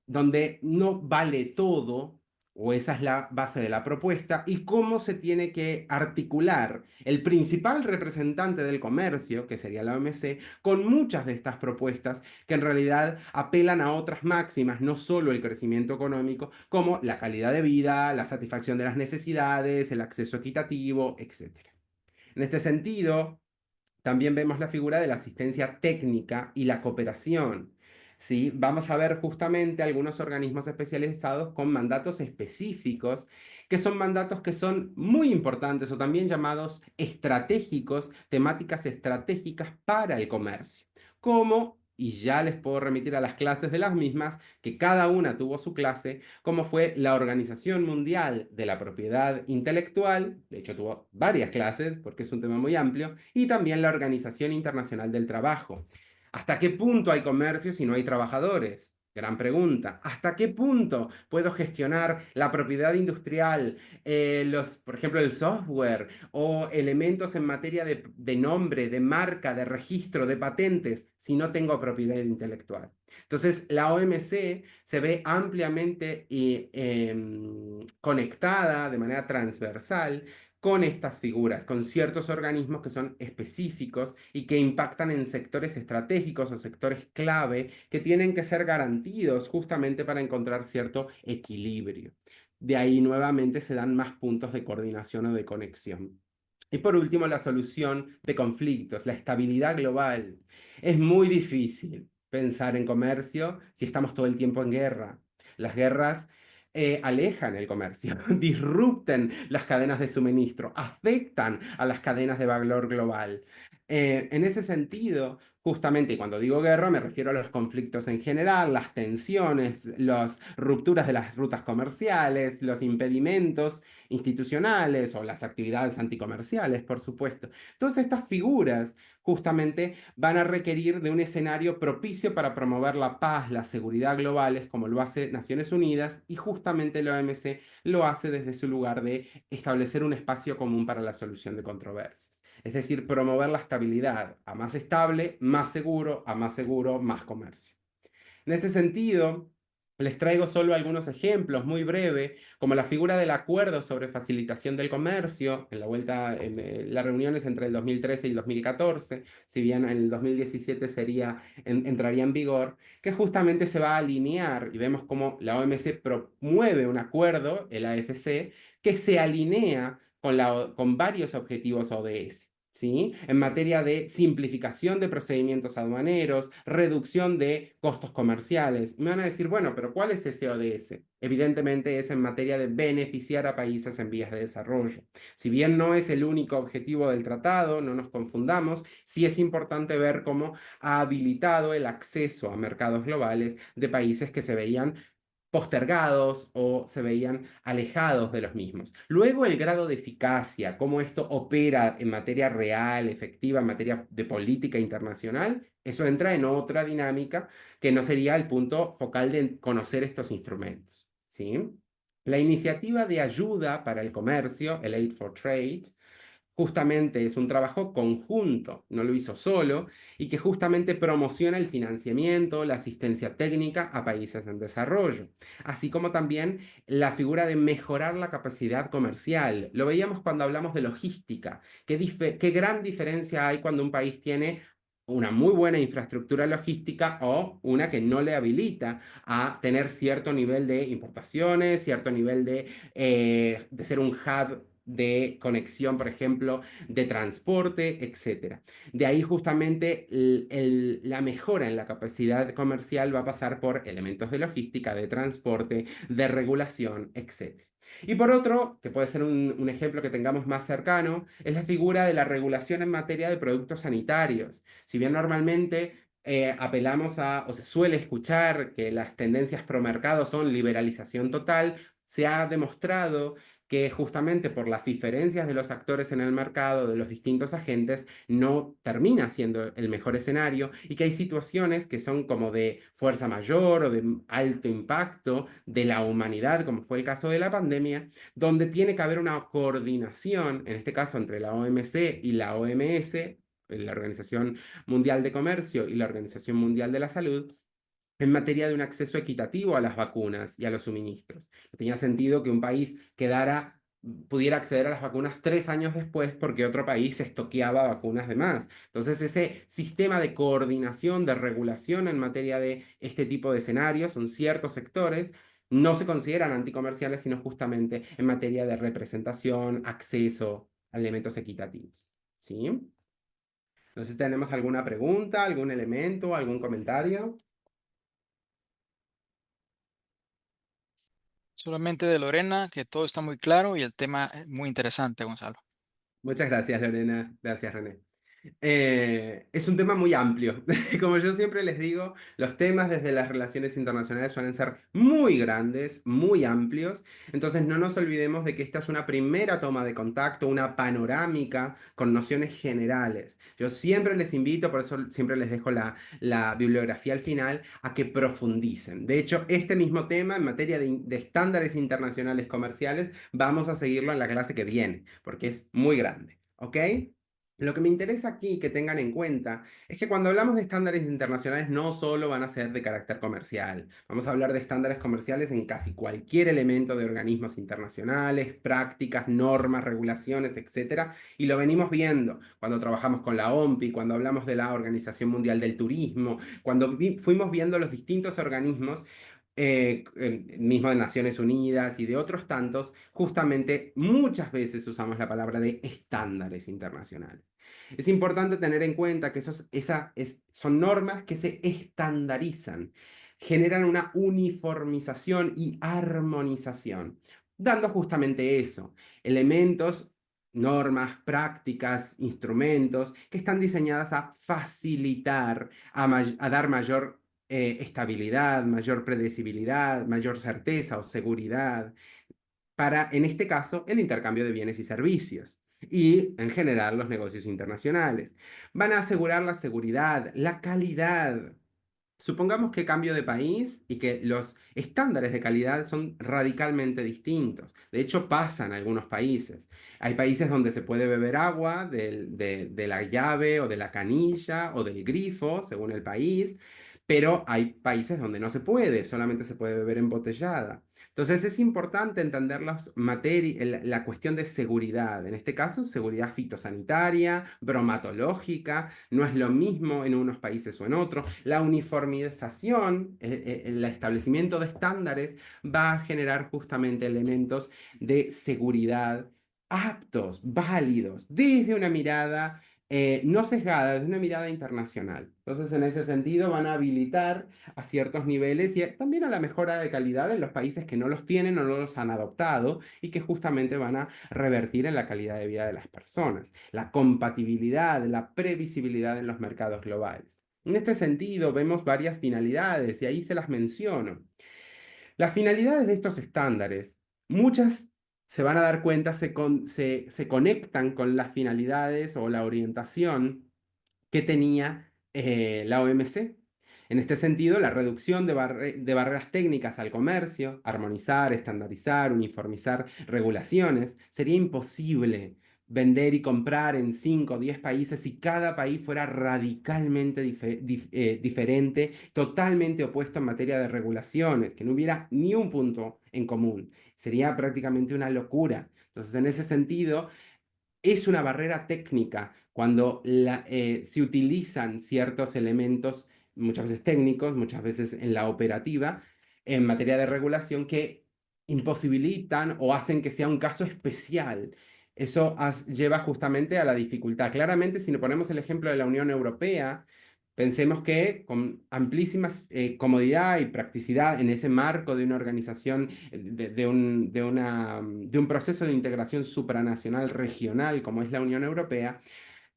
donde no vale todo, o esa es la base de la propuesta, y cómo se tiene que articular el principal representante del comercio, que sería la OMC, con muchas de estas propuestas que en realidad apelan a otras máximas, no solo el crecimiento económico, como la calidad de vida, la satisfacción de las necesidades, el acceso equitativo, etc. En este sentido, también vemos la figura de la asistencia técnica y la cooperación. ¿Sí? Vamos a ver justamente algunos organismos especializados con mandatos específicos, que son mandatos que son muy importantes o también llamados estratégicos, temáticas estratégicas para el comercio, como, y ya les puedo remitir a las clases de las mismas, que cada una tuvo su clase, como fue la Organización Mundial de la Propiedad Intelectual, de hecho tuvo varias clases porque es un tema muy amplio, y también la Organización Internacional del Trabajo. ¿Hasta qué punto hay comercio si no hay trabajadores? Gran pregunta. ¿Hasta qué punto puedo gestionar la propiedad industrial, por ejemplo, el software o elementos en materia de nombre, de marca, de registro, de patentes, si no tengo propiedad intelectual? Entonces, la OMC se ve ampliamente conectada de manera transversal con estas figuras, con ciertos organismos que son específicos y que impactan en sectores estratégicos o sectores clave que tienen que ser garantidos justamente para encontrar cierto equilibrio. De ahí nuevamente se dan más puntos de coordinación o de conexión. Y por último, la solución de conflictos, la estabilidad global. Es muy difícil pensar en comercio si estamos todo el tiempo en guerra. Las guerras alejan el comercio, disrupten las cadenas de suministro, afectan a las cadenas de valor global. En ese sentido, Justamente, y cuando digo guerra me refiero a los conflictos en general, las tensiones, las rupturas de las rutas comerciales, los impedimentos institucionales o las actividades anticomerciales, por supuesto. Todas estas figuras justamente van a requerir de un escenario propicio para promover la paz, la seguridad globales, como lo hace Naciones Unidas, y justamente la OMC lo hace desde su lugar de establecer un espacio común para la solución de controversias. Es decir, promover la estabilidad. A más estable, más seguro, a más seguro, más comercio. En este sentido, les traigo solo algunos ejemplos muy breve, como la figura del acuerdo sobre facilitación del comercio, en las reuniones entre el 2013 y el 2014, si bien en el 2017 entraría en vigor, que justamente se va a alinear y vemos cómo la OMC promueve un acuerdo, el AFC, que se alinea con varios objetivos ODS. ¿Sí? En materia de simplificación de procedimientos aduaneros, reducción de costos comerciales. Me van a decir, bueno, pero ¿cuál es ese ODS? Evidentemente es en materia de beneficiar a países en vías de desarrollo. Si bien no es el único objetivo del tratado, no nos confundamos, sí es importante ver cómo ha habilitado el acceso a mercados globales de países que se veían postergados o se veían alejados de los mismos. Luego el grado de eficacia, cómo esto opera en materia real, efectiva, en materia de política internacional, eso entra en otra dinámica que no sería el punto focal de conocer estos instrumentos. ¿Sí? La iniciativa de ayuda para el comercio, el Aid for Trade, justamente es un trabajo conjunto, no lo hizo solo, y que justamente promociona el financiamiento, la asistencia técnica a países en desarrollo, así como también la figura de mejorar la capacidad comercial. Lo veíamos cuando hablamos de logística, qué gran diferencia hay cuando un país tiene una muy buena infraestructura logística o una que no le habilita a tener cierto nivel de importaciones, cierto nivel de ser un hub de conexión, por ejemplo, de transporte, etcétera. De ahí justamente la mejora en la capacidad comercial va a pasar por elementos de logística, de transporte, de regulación, etcétera. Y por otro, que puede ser un ejemplo que tengamos más cercano, es la figura de la regulación en materia de productos sanitarios. Si bien normalmente apelamos o se suele escuchar que las tendencias pro mercado son liberalización total, se ha demostrado que justamente por las diferencias de los actores en el mercado, de los distintos agentes, no termina siendo el mejor escenario y que hay situaciones que son como de fuerza mayor o de alto impacto de la humanidad, como fue el caso de la pandemia, donde tiene que haber una coordinación, en este caso entre la OMC y la OMS, la Organización Mundial de Comercio y la Organización Mundial de la Salud, en materia de un acceso equitativo a las vacunas y a los suministros. No tenía sentido que un país pudiera acceder a las vacunas 3 años después porque otro país estoqueaba vacunas de más. Entonces, ese sistema de coordinación, de regulación en materia de este tipo de escenarios, en ciertos sectores, no se consideran anticomerciales, sino justamente en materia de representación, acceso a elementos equitativos. ¿Sí? No sé si tenemos alguna pregunta, algún elemento, algún comentario. Solamente de Lorena, que todo está muy claro y el tema es muy interesante, Gonzalo. Muchas gracias, Lorena. Gracias, René. Es un tema muy amplio. Como yo siempre les digo, los temas desde las relaciones internacionales suelen ser muy grandes, muy amplios. Entonces no nos olvidemos de que esta es una primera toma de contacto, una panorámica con nociones generales. Yo siempre les invito, por eso siempre les dejo la bibliografía al final, a que profundicen. De hecho, este mismo tema en materia de estándares internacionales comerciales, vamos a seguirlo en la clase que viene, porque es muy grande. ¿Ok? Lo que me interesa aquí que tengan en cuenta es que cuando hablamos de estándares internacionales no solo van a ser de carácter comercial, vamos a hablar de estándares comerciales en casi cualquier elemento de organismos internacionales, prácticas, normas, regulaciones, etcétera, y lo venimos viendo cuando trabajamos con la OMPI, cuando hablamos de la Organización Mundial del Turismo, cuando fuimos viendo los distintos organismos mismo de Naciones Unidas y de otros tantos, justamente muchas veces usamos la palabra de estándares internacionales. Es importante tener en cuenta que son normas que se estandarizan, generan una uniformización y armonización, dando justamente eso, elementos normas, prácticas, instrumentos que están diseñadas a facilitar, a dar mayor estabilidad, mayor predecibilidad, mayor certeza o seguridad para, en este caso, el intercambio de bienes y servicios y, en general, los negocios internacionales. Van a asegurar la seguridad, la calidad. Supongamos que cambio de país y que los estándares de calidad son radicalmente distintos. De hecho, pasa en algunos países. Hay países donde se puede beber agua de la llave o de la canilla o del grifo, según el país, pero hay países donde no se puede, solamente se puede beber embotellada. Entonces es importante entender la cuestión de seguridad, en este caso seguridad fitosanitaria, bromatológica, no es lo mismo en unos países o en otros. La uniformización, el establecimiento de estándares va a generar justamente elementos de seguridad aptos, válidos, desde una mirada no sesgada, desde una mirada internacional. Entonces, en ese sentido, van a habilitar a ciertos niveles y también a la mejora de calidad en los países que no los tienen o no los han adoptado y que justamente van a revertir en la calidad de vida de las personas, la compatibilidad, la previsibilidad en los mercados globales. En este sentido, vemos varias finalidades y ahí se las menciono. Las finalidades de estos estándares, muchas se van a dar cuenta, se conectan con las finalidades o la orientación que tenía la OMC. En este sentido, la reducción de barreras técnicas al comercio, armonizar, estandarizar, uniformizar regulaciones, sería imposible vender y comprar en 5 o 10 países si cada país fuera radicalmente diferente, totalmente opuesto en materia de regulaciones, que no hubiera ni un punto en común. Sería prácticamente una locura. Entonces, en ese sentido, es una barrera técnica cuando se utilizan ciertos elementos, muchas veces técnicos, muchas veces en la operativa, en materia de regulación que imposibilitan o hacen que sea un caso especial. Eso lleva justamente a la dificultad. Claramente, si nos ponemos el ejemplo de la Unión Europea, pensemos que con amplísima comodidad y practicidad en ese marco de una organización, de un proceso de integración supranacional regional como es la Unión Europea,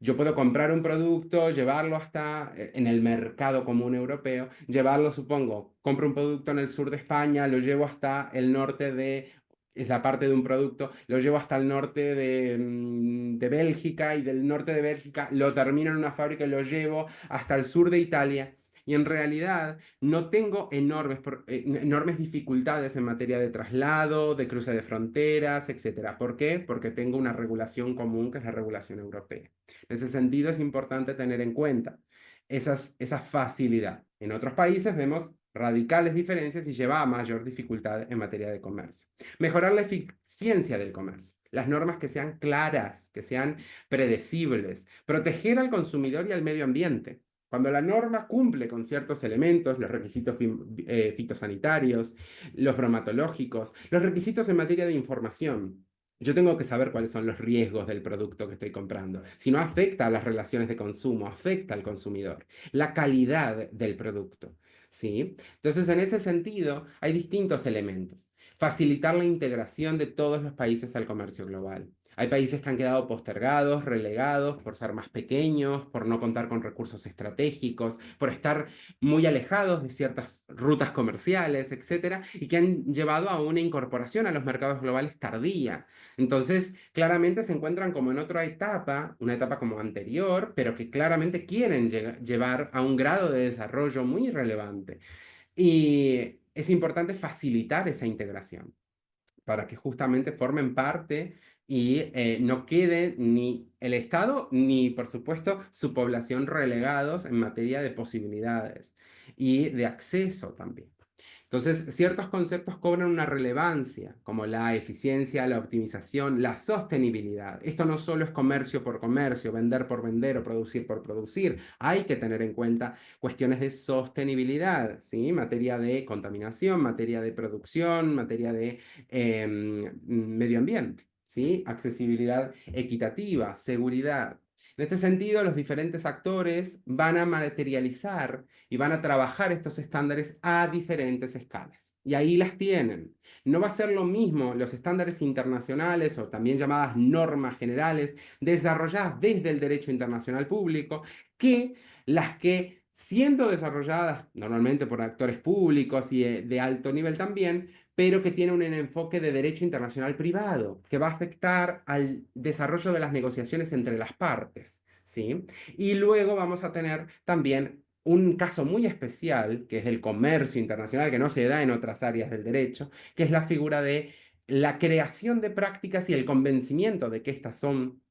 yo puedo comprar un producto, llevarlo hasta en el mercado común europeo, llevarlo, supongo, compro un producto en el sur de España, lo llevo hasta el norte es la parte de un producto, lo llevo hasta el norte de Bélgica y del norte de Bélgica lo termino en una fábrica y lo llevo hasta el sur de Italia. Y en realidad no tengo enormes dificultades en materia de traslado, de cruce de fronteras, etcétera. ¿Por qué? Porque tengo una regulación común que es la regulación europea. En ese sentido es importante tener en cuenta esa facilidad. En otros países vemos radicales diferencias y lleva a mayor dificultad en materia de comercio. Mejorar la eficiencia del comercio. Las normas que sean claras, que sean predecibles. Proteger al consumidor y al medio ambiente. Cuando la norma cumple con ciertos elementos, los requisitos fitosanitarios, los bromatológicos, los requisitos en materia de información, yo tengo que saber cuáles son los riesgos del producto que estoy comprando. Si no afecta a las relaciones de consumo, afecta al consumidor. La calidad del producto, ¿sí? Entonces, en ese sentido, hay distintos elementos. Facilitar la integración de todos los países al comercio global. Hay países que han quedado postergados, relegados por ser más pequeños, por no contar con recursos estratégicos, por estar muy alejados de ciertas rutas comerciales, etcétera, y que han llevado a una incorporación a los mercados globales tardía. Entonces, claramente se encuentran como en otra etapa, una etapa como anterior, pero que claramente quieren llevar a un grado de desarrollo muy relevante. Y es importante facilitar esa integración para que justamente formen parte y no quede ni el Estado ni, por supuesto, su población relegados en materia de posibilidades y de acceso también. Entonces, ciertos conceptos cobran una relevancia, como la eficiencia, la optimización, la sostenibilidad. Esto no solo es comercio por comercio, vender por vender o producir por producir. Hay que tener en cuenta cuestiones de sostenibilidad, ¿sí? Materia de contaminación, materia de producción, materia de medio ambiente, ¿sí? Accesibilidad equitativa, seguridad. En este sentido, los diferentes actores van a materializar y van a trabajar estos estándares a diferentes escalas. Y ahí las tienen. No va a ser lo mismo los estándares internacionales o también llamadas normas generales desarrolladas desde el derecho internacional público que las que, siendo desarrolladas normalmente por actores públicos y de alto nivel también, pero que tiene un enfoque de derecho internacional privado, que va a afectar al desarrollo de las negociaciones entre las partes, ¿sí? Y luego vamos a tener también un caso muy especial, que es el comercio internacional, que no se da en otras áreas del derecho, que es la figura de la creación de prácticas y el convencimiento de que estas son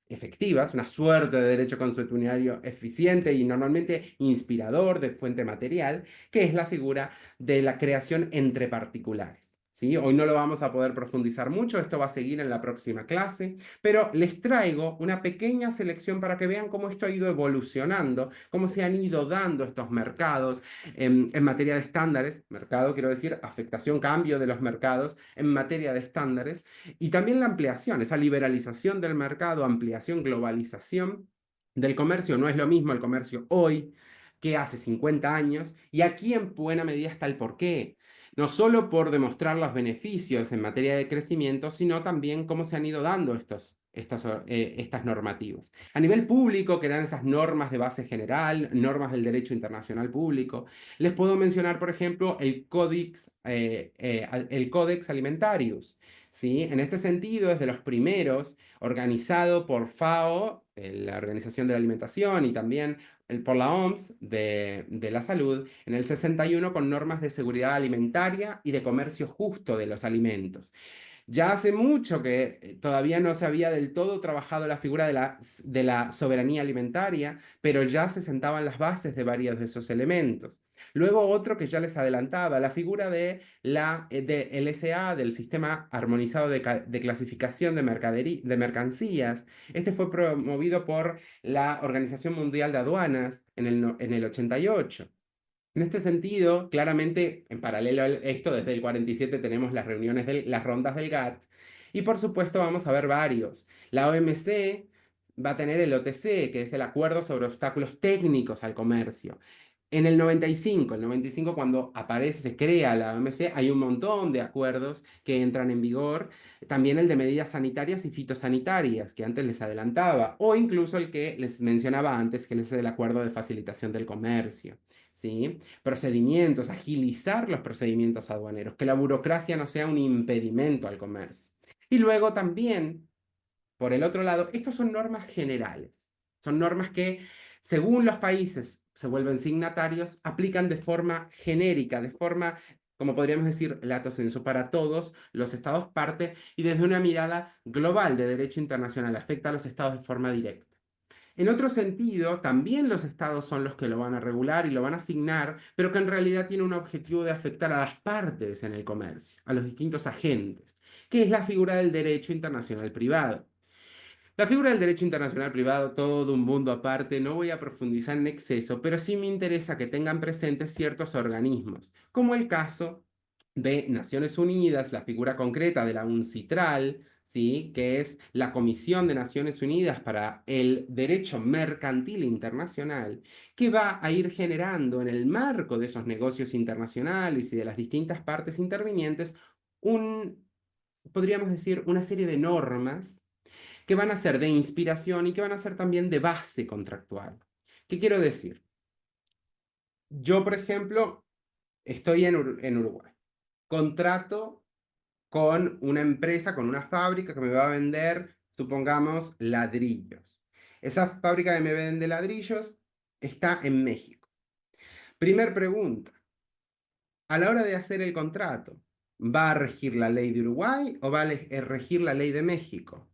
efectivas, una suerte de derecho consuetudinario eficiente y normalmente inspirador de fuente material, que es la figura de la creación entre particulares. ¿Sí? Hoy no lo vamos a poder profundizar mucho, esto va a seguir en la próxima clase, pero les traigo una pequeña selección para que vean cómo esto ha ido evolucionando, cómo se han ido dando estos mercados en materia de estándares, mercado quiero decir, afectación, cambio de los mercados en materia de estándares, y también la ampliación, esa liberalización del mercado, ampliación, globalización del comercio. No es lo mismo el comercio hoy que hace 50 años, y aquí en buena medida está el porqué. No solo por demostrar los beneficios en materia de crecimiento, sino también cómo se han ido dando estas normativas. A nivel público, que eran esas normas de base general, normas del derecho internacional público, les puedo mencionar, por ejemplo, el Codex Alimentarius. ¿Sí? En este sentido, es de los primeros, organizado por FAO, la Organización de la Alimentación, y también por la OMS de la salud, en el 61 con normas de seguridad alimentaria y de comercio justo de los alimentos. Ya hace mucho que todavía no se había del todo trabajado la figura de la soberanía alimentaria, pero ya se sentaban las bases de varios de esos elementos. Luego otro que ya les adelantaba, la figura de de LSA, del Sistema Armonizado de Clasificación de Mercancías. Este fue promovido por la Organización Mundial de Aduanas en el 88. En este sentido, claramente, en paralelo a esto, desde el 47 tenemos las rondas del GATT, y por supuesto vamos a ver varios. La OMC va a tener el OTC, que es el Acuerdo sobre Obstáculos Técnicos al Comercio. En el 95 cuando aparece, se crea la OMC, hay un montón de acuerdos que entran en vigor, también el de medidas sanitarias y fitosanitarias, que antes les adelantaba, o incluso el que les mencionaba antes, que es el Acuerdo de Facilitación del Comercio. ¿Sí? Procedimientos, agilizar los procedimientos aduaneros, que la burocracia no sea un impedimento al comercio. Y luego también, por el otro lado, estos son normas generales, son normas que, según los países se vuelven signatarios, aplican de forma genérica, de forma, como podríamos decir, lato sensu para todos los estados parte y desde una mirada global de derecho internacional, afecta a los estados de forma directa. En otro sentido, también los estados son los que lo van a regular y lo van a asignar, pero que en realidad tiene un objetivo de afectar a las partes en el comercio, a los distintos agentes, que es la figura del derecho internacional privado. La figura del derecho internacional privado, todo un mundo aparte, no voy a profundizar en exceso, pero sí me interesa que tengan presentes ciertos organismos, como el caso de Naciones Unidas, la figura concreta de la UNCITRAL, ¿sí? Que es la Comisión de Naciones Unidas para el Derecho Mercantil Internacional, que va a ir generando en el marco de esos negocios internacionales y de las distintas partes intervinientes podríamos decir, una serie de normas que van a ser de inspiración y que van a ser también de base contractual. ¿Qué quiero decir? Yo, por ejemplo, estoy en Uruguay. Contrato con una empresa, con una fábrica que me va a vender, supongamos, ladrillos. Esa fábrica que me vende ladrillos está en México. Primer pregunta. A la hora de hacer el contrato, ¿va a regir la ley de Uruguay o va a regir la ley de México?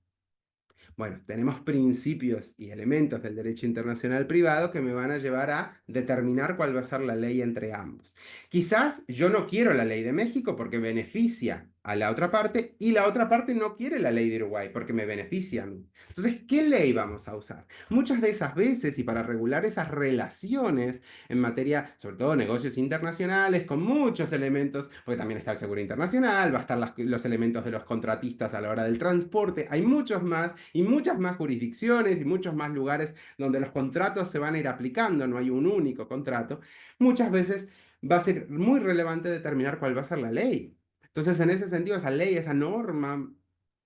Bueno, tenemos principios y elementos del derecho internacional privado que me van a llevar a determinar cuál va a ser la ley entre ambos. Quizás yo no quiero la ley de México porque beneficia a la otra parte y la otra parte no quiere la ley de Uruguay porque me beneficia a mí. Entonces, ¿qué ley vamos a usar? Muchas de esas veces y para regular esas relaciones en materia, sobre todo negocios internacionales, con muchos elementos, porque también está el seguro internacional, va a estar los elementos de los contratistas a la hora del transporte, hay muchos más y muchas más jurisdicciones y muchos más lugares donde los contratos se van a ir aplicando, no hay un único contrato. Muchas veces va a ser muy relevante determinar cuál va a ser la ley. Entonces, en ese sentido, esa ley, esa norma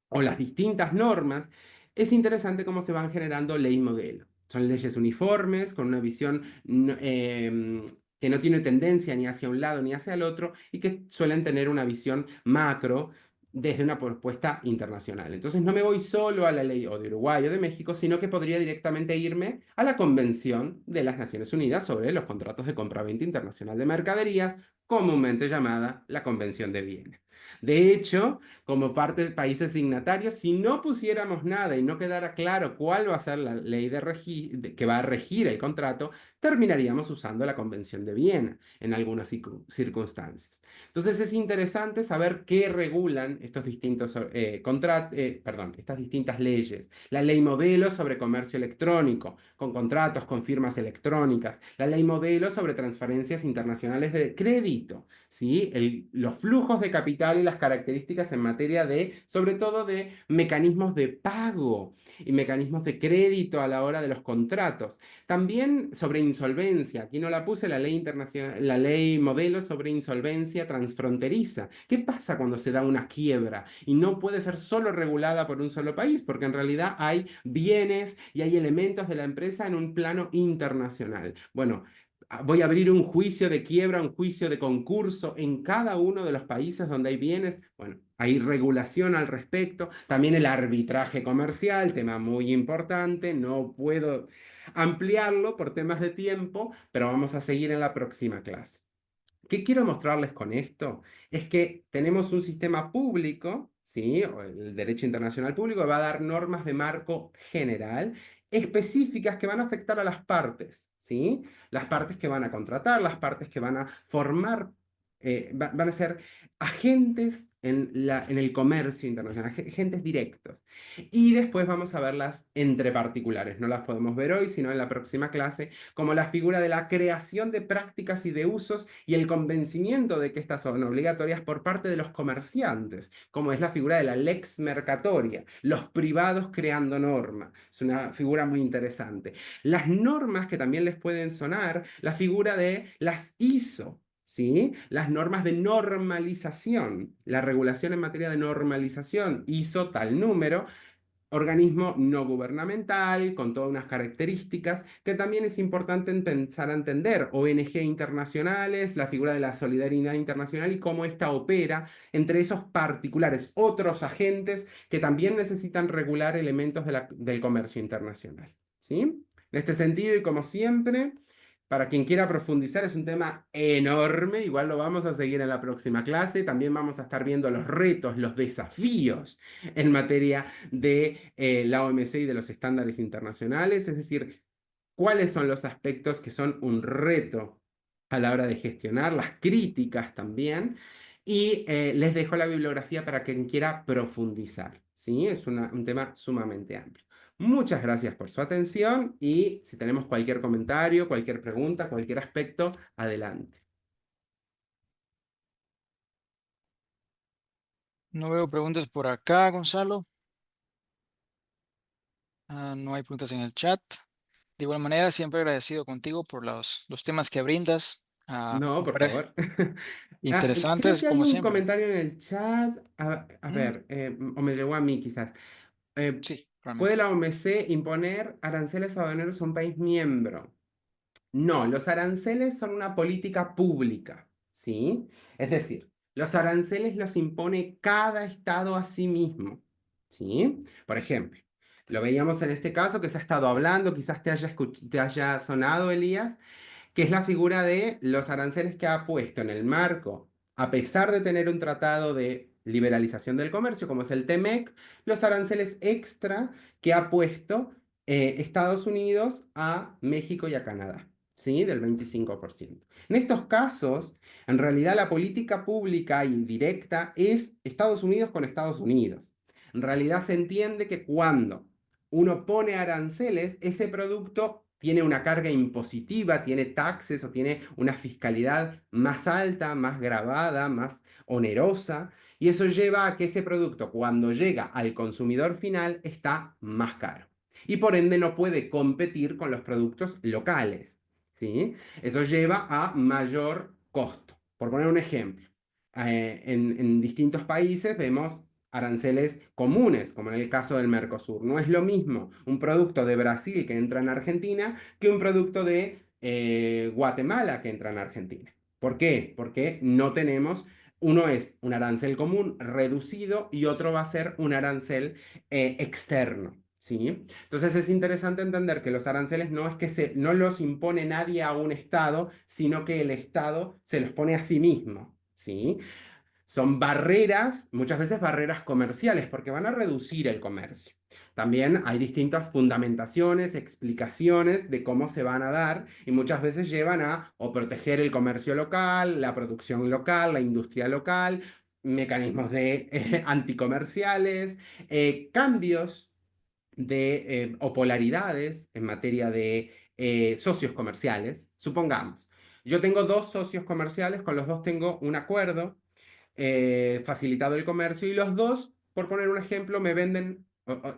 o las distintas normas, es interesante cómo se van generando ley modelo. Son leyes uniformes, con una visión que no tiene tendencia ni hacia un lado ni hacia el otro y que suelen tener una visión macro desde una propuesta internacional. Entonces no me voy solo a la ley o de Uruguay o de México, sino que podría directamente irme a la Convención de las Naciones Unidas sobre los contratos de compraventa internacional de mercaderías, comúnmente llamada la Convención de Viena. De hecho, como parte de países signatarios, si no pusiéramos nada y no quedara claro cuál va a ser la ley que va a regir el contrato, terminaríamos usando la Convención de Viena en algunas circunstancias. Entonces es interesante saber qué regulan estos distintos estas distintas leyes. La ley modelo sobre comercio electrónico, con contratos, con firmas electrónicas. La ley modelo sobre transferencias internacionales de crédito. ¿Sí? Los flujos de capital y las características en materia de, sobre todo de mecanismos de pago y mecanismos de crédito a la hora de los contratos. También sobre insolvencia, aquí no la puse, la ley internacional, la ley modelo sobre insolvencia transfronteriza. ¿Qué pasa cuando se da una quiebra y no puede ser solo regulada por un solo país? Porque en realidad hay bienes y hay elementos de la empresa en un plano internacional. Bueno, voy a abrir un juicio de quiebra, un juicio de concurso en cada uno de los países donde hay bienes. Bueno, hay regulación al respecto. También el arbitraje comercial, tema muy importante. No puedo ampliarlo por temas de tiempo, pero vamos a seguir en la próxima clase. ¿Qué quiero mostrarles con esto? Es que tenemos un sistema público, ¿sí? O el derecho internacional público va a dar normas de marco general específicas que van a afectar a las partes, ¿sí? Las partes que van a contratar, las partes que van a formar, van a ser agentes en el comercio internacional, agentes directos. Y después vamos a verlas entre particulares. No las podemos ver hoy, sino en la próxima clase, como la figura de la creación de prácticas y de usos y el convencimiento de que estas son obligatorias por parte de los comerciantes, como es la figura de la lex mercatoria, los privados creando norma. Es una figura muy interesante. Las normas que también les pueden sonar, la figura de las ISO. ¿Sí? Las normas de normalización, la regulación en materia de normalización, ISO tal número, organismo no gubernamental, con todas unas características que también es importante empezar a entender. ONG internacionales, la figura de la solidaridad internacional y cómo ésta opera entre esos particulares, otros agentes que también necesitan regular elementos del comercio internacional. ¿Sí? En este sentido, y como siempre, para quien quiera profundizar, es un tema enorme, igual lo vamos a seguir en la próxima clase. También vamos a estar viendo los retos, los desafíos en materia de la OMC y de los estándares internacionales, es decir, cuáles son los aspectos que son un reto a la hora de gestionar, las críticas también, y les dejo la bibliografía para quien quiera profundizar, ¿sí? Es un tema sumamente amplio. Muchas gracias por su atención y si tenemos cualquier comentario, cualquier pregunta, cualquier aspecto, adelante. No veo preguntas por acá, Gonzalo. No hay preguntas en el chat. De igual manera, siempre agradecido contigo por los temas que brindas. No, Me por parecen favor. Creo interesantes, que hay como un siempre. comentario en el chat. A Mm, ver, o me llegó a mí quizás. sí, ¿Puede realmente. la OMC imponer aranceles aduaneros a un país miembro? No, los aranceles son una política pública, ¿sí? Es decir, los aranceles los impone cada estado a sí mismo, ¿sí? Por ejemplo, lo veíamos en este caso que se ha estado hablando, quizás te haya sonado, Elías, que es la figura de los aranceles que ha puesto en el marco, a pesar de tener un tratado de liberalización del comercio, como es el TEMEC, los aranceles extra que ha puesto Estados Unidos a México y a Canadá. ¿sí? Del 25%. En estos casos, en realidad la política pública y directa es Estados Unidos con Estados Unidos. En realidad se entiende que cuando uno pone aranceles, ese producto tiene una carga impositiva, tiene taxes o tiene una fiscalidad más alta, más gravada, más onerosa, y eso lleva a que ese producto, cuando llega al consumidor final, está más caro. Y por ende no puede competir con los productos locales, ¿sí? Eso lleva a mayor costo. Por poner un ejemplo, en distintos países vemos aranceles comunes, como en el caso del Mercosur. No es lo mismo un producto de Brasil que entra en Argentina que un producto de Guatemala que entra en Argentina. ¿Por qué? Porque no tenemos, uno es un arancel común reducido y otro va a ser un arancel externo, ¿sí? Entonces es interesante entender que los aranceles no es que no los impone nadie a un Estado, sino que el Estado se los pone a sí mismo, ¿sí? Son barreras, muchas veces barreras comerciales, porque van a reducir el comercio. También hay distintas fundamentaciones, explicaciones de cómo se van a dar y muchas veces llevan a o proteger el comercio local, la producción local, la industria local, mecanismos de anticomerciales, cambios o polaridades en materia de socios comerciales. Supongamos, yo tengo dos socios comerciales, con los dos tengo un acuerdo facilitado el comercio y los dos, por poner un ejemplo, me venden a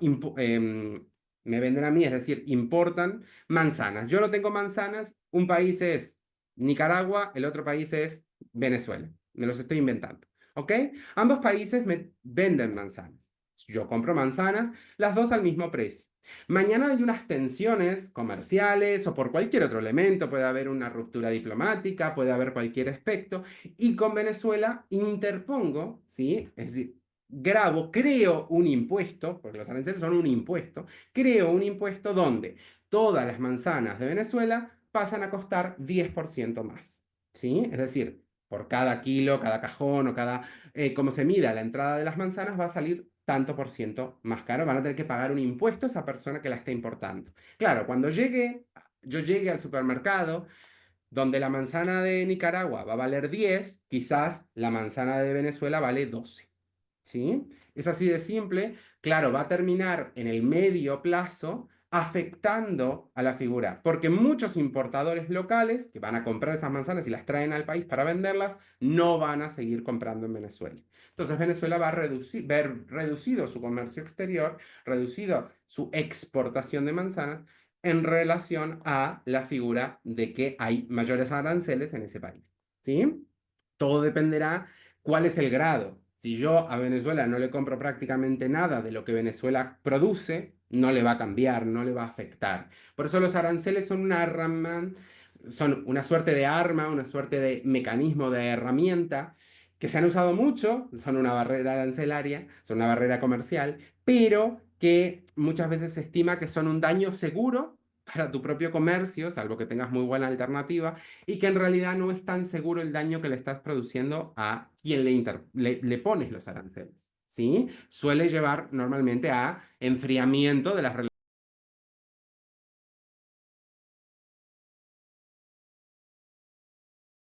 mí, es decir, importan manzanas. Yo no tengo manzanas, un país es Nicaragua, el otro país es Venezuela. Me los estoy inventando. ¿Ok? Ambos países me venden manzanas. Yo compro manzanas, las dos al mismo precio. Mañana hay unas tensiones comerciales o por cualquier otro elemento, puede haber una ruptura diplomática, puede haber cualquier aspecto, y con Venezuela interpongo, ¿sí? Es decir, creo un impuesto, porque los aranceles son un impuesto, creo un impuesto donde todas las manzanas de Venezuela pasan a costar 10% más, ¿sí? Es decir, por cada kilo, cada cajón o como se mida la entrada de las manzanas, va a salir tanto por ciento más caro, van a tener que pagar un impuesto a esa persona que la está importando. Claro, cuando yo llegue al supermercado, donde la manzana de Nicaragua va a valer 10, quizás la manzana de Venezuela vale 12. ¿Sí? Es así de simple. Claro, va a terminar en el medio plazo afectando a la figura, porque muchos importadores locales que van a comprar esas manzanas y las traen al país para venderlas, no van a seguir comprando en Venezuela. Entonces Venezuela va a ver reducido su comercio exterior, reducido su exportación de manzanas en relación a la figura de que hay mayores aranceles en ese país. ¿Sí? Todo dependerá cuál es el grado. Si yo a Venezuela no le compro prácticamente nada de lo que Venezuela produce, no le va a cambiar, no le va a afectar. Por eso los aranceles son son una suerte de arma, una suerte de mecanismo, de herramienta que se han usado mucho, son una barrera arancelaria, son una barrera comercial, pero que muchas veces se estima que son un daño seguro para tu propio comercio, salvo que tengas muy buena alternativa, y que en realidad no es tan seguro el daño que le estás produciendo a quien le pones los aranceles, ¿sí? Suele llevar normalmente a enfriamiento de las relaciones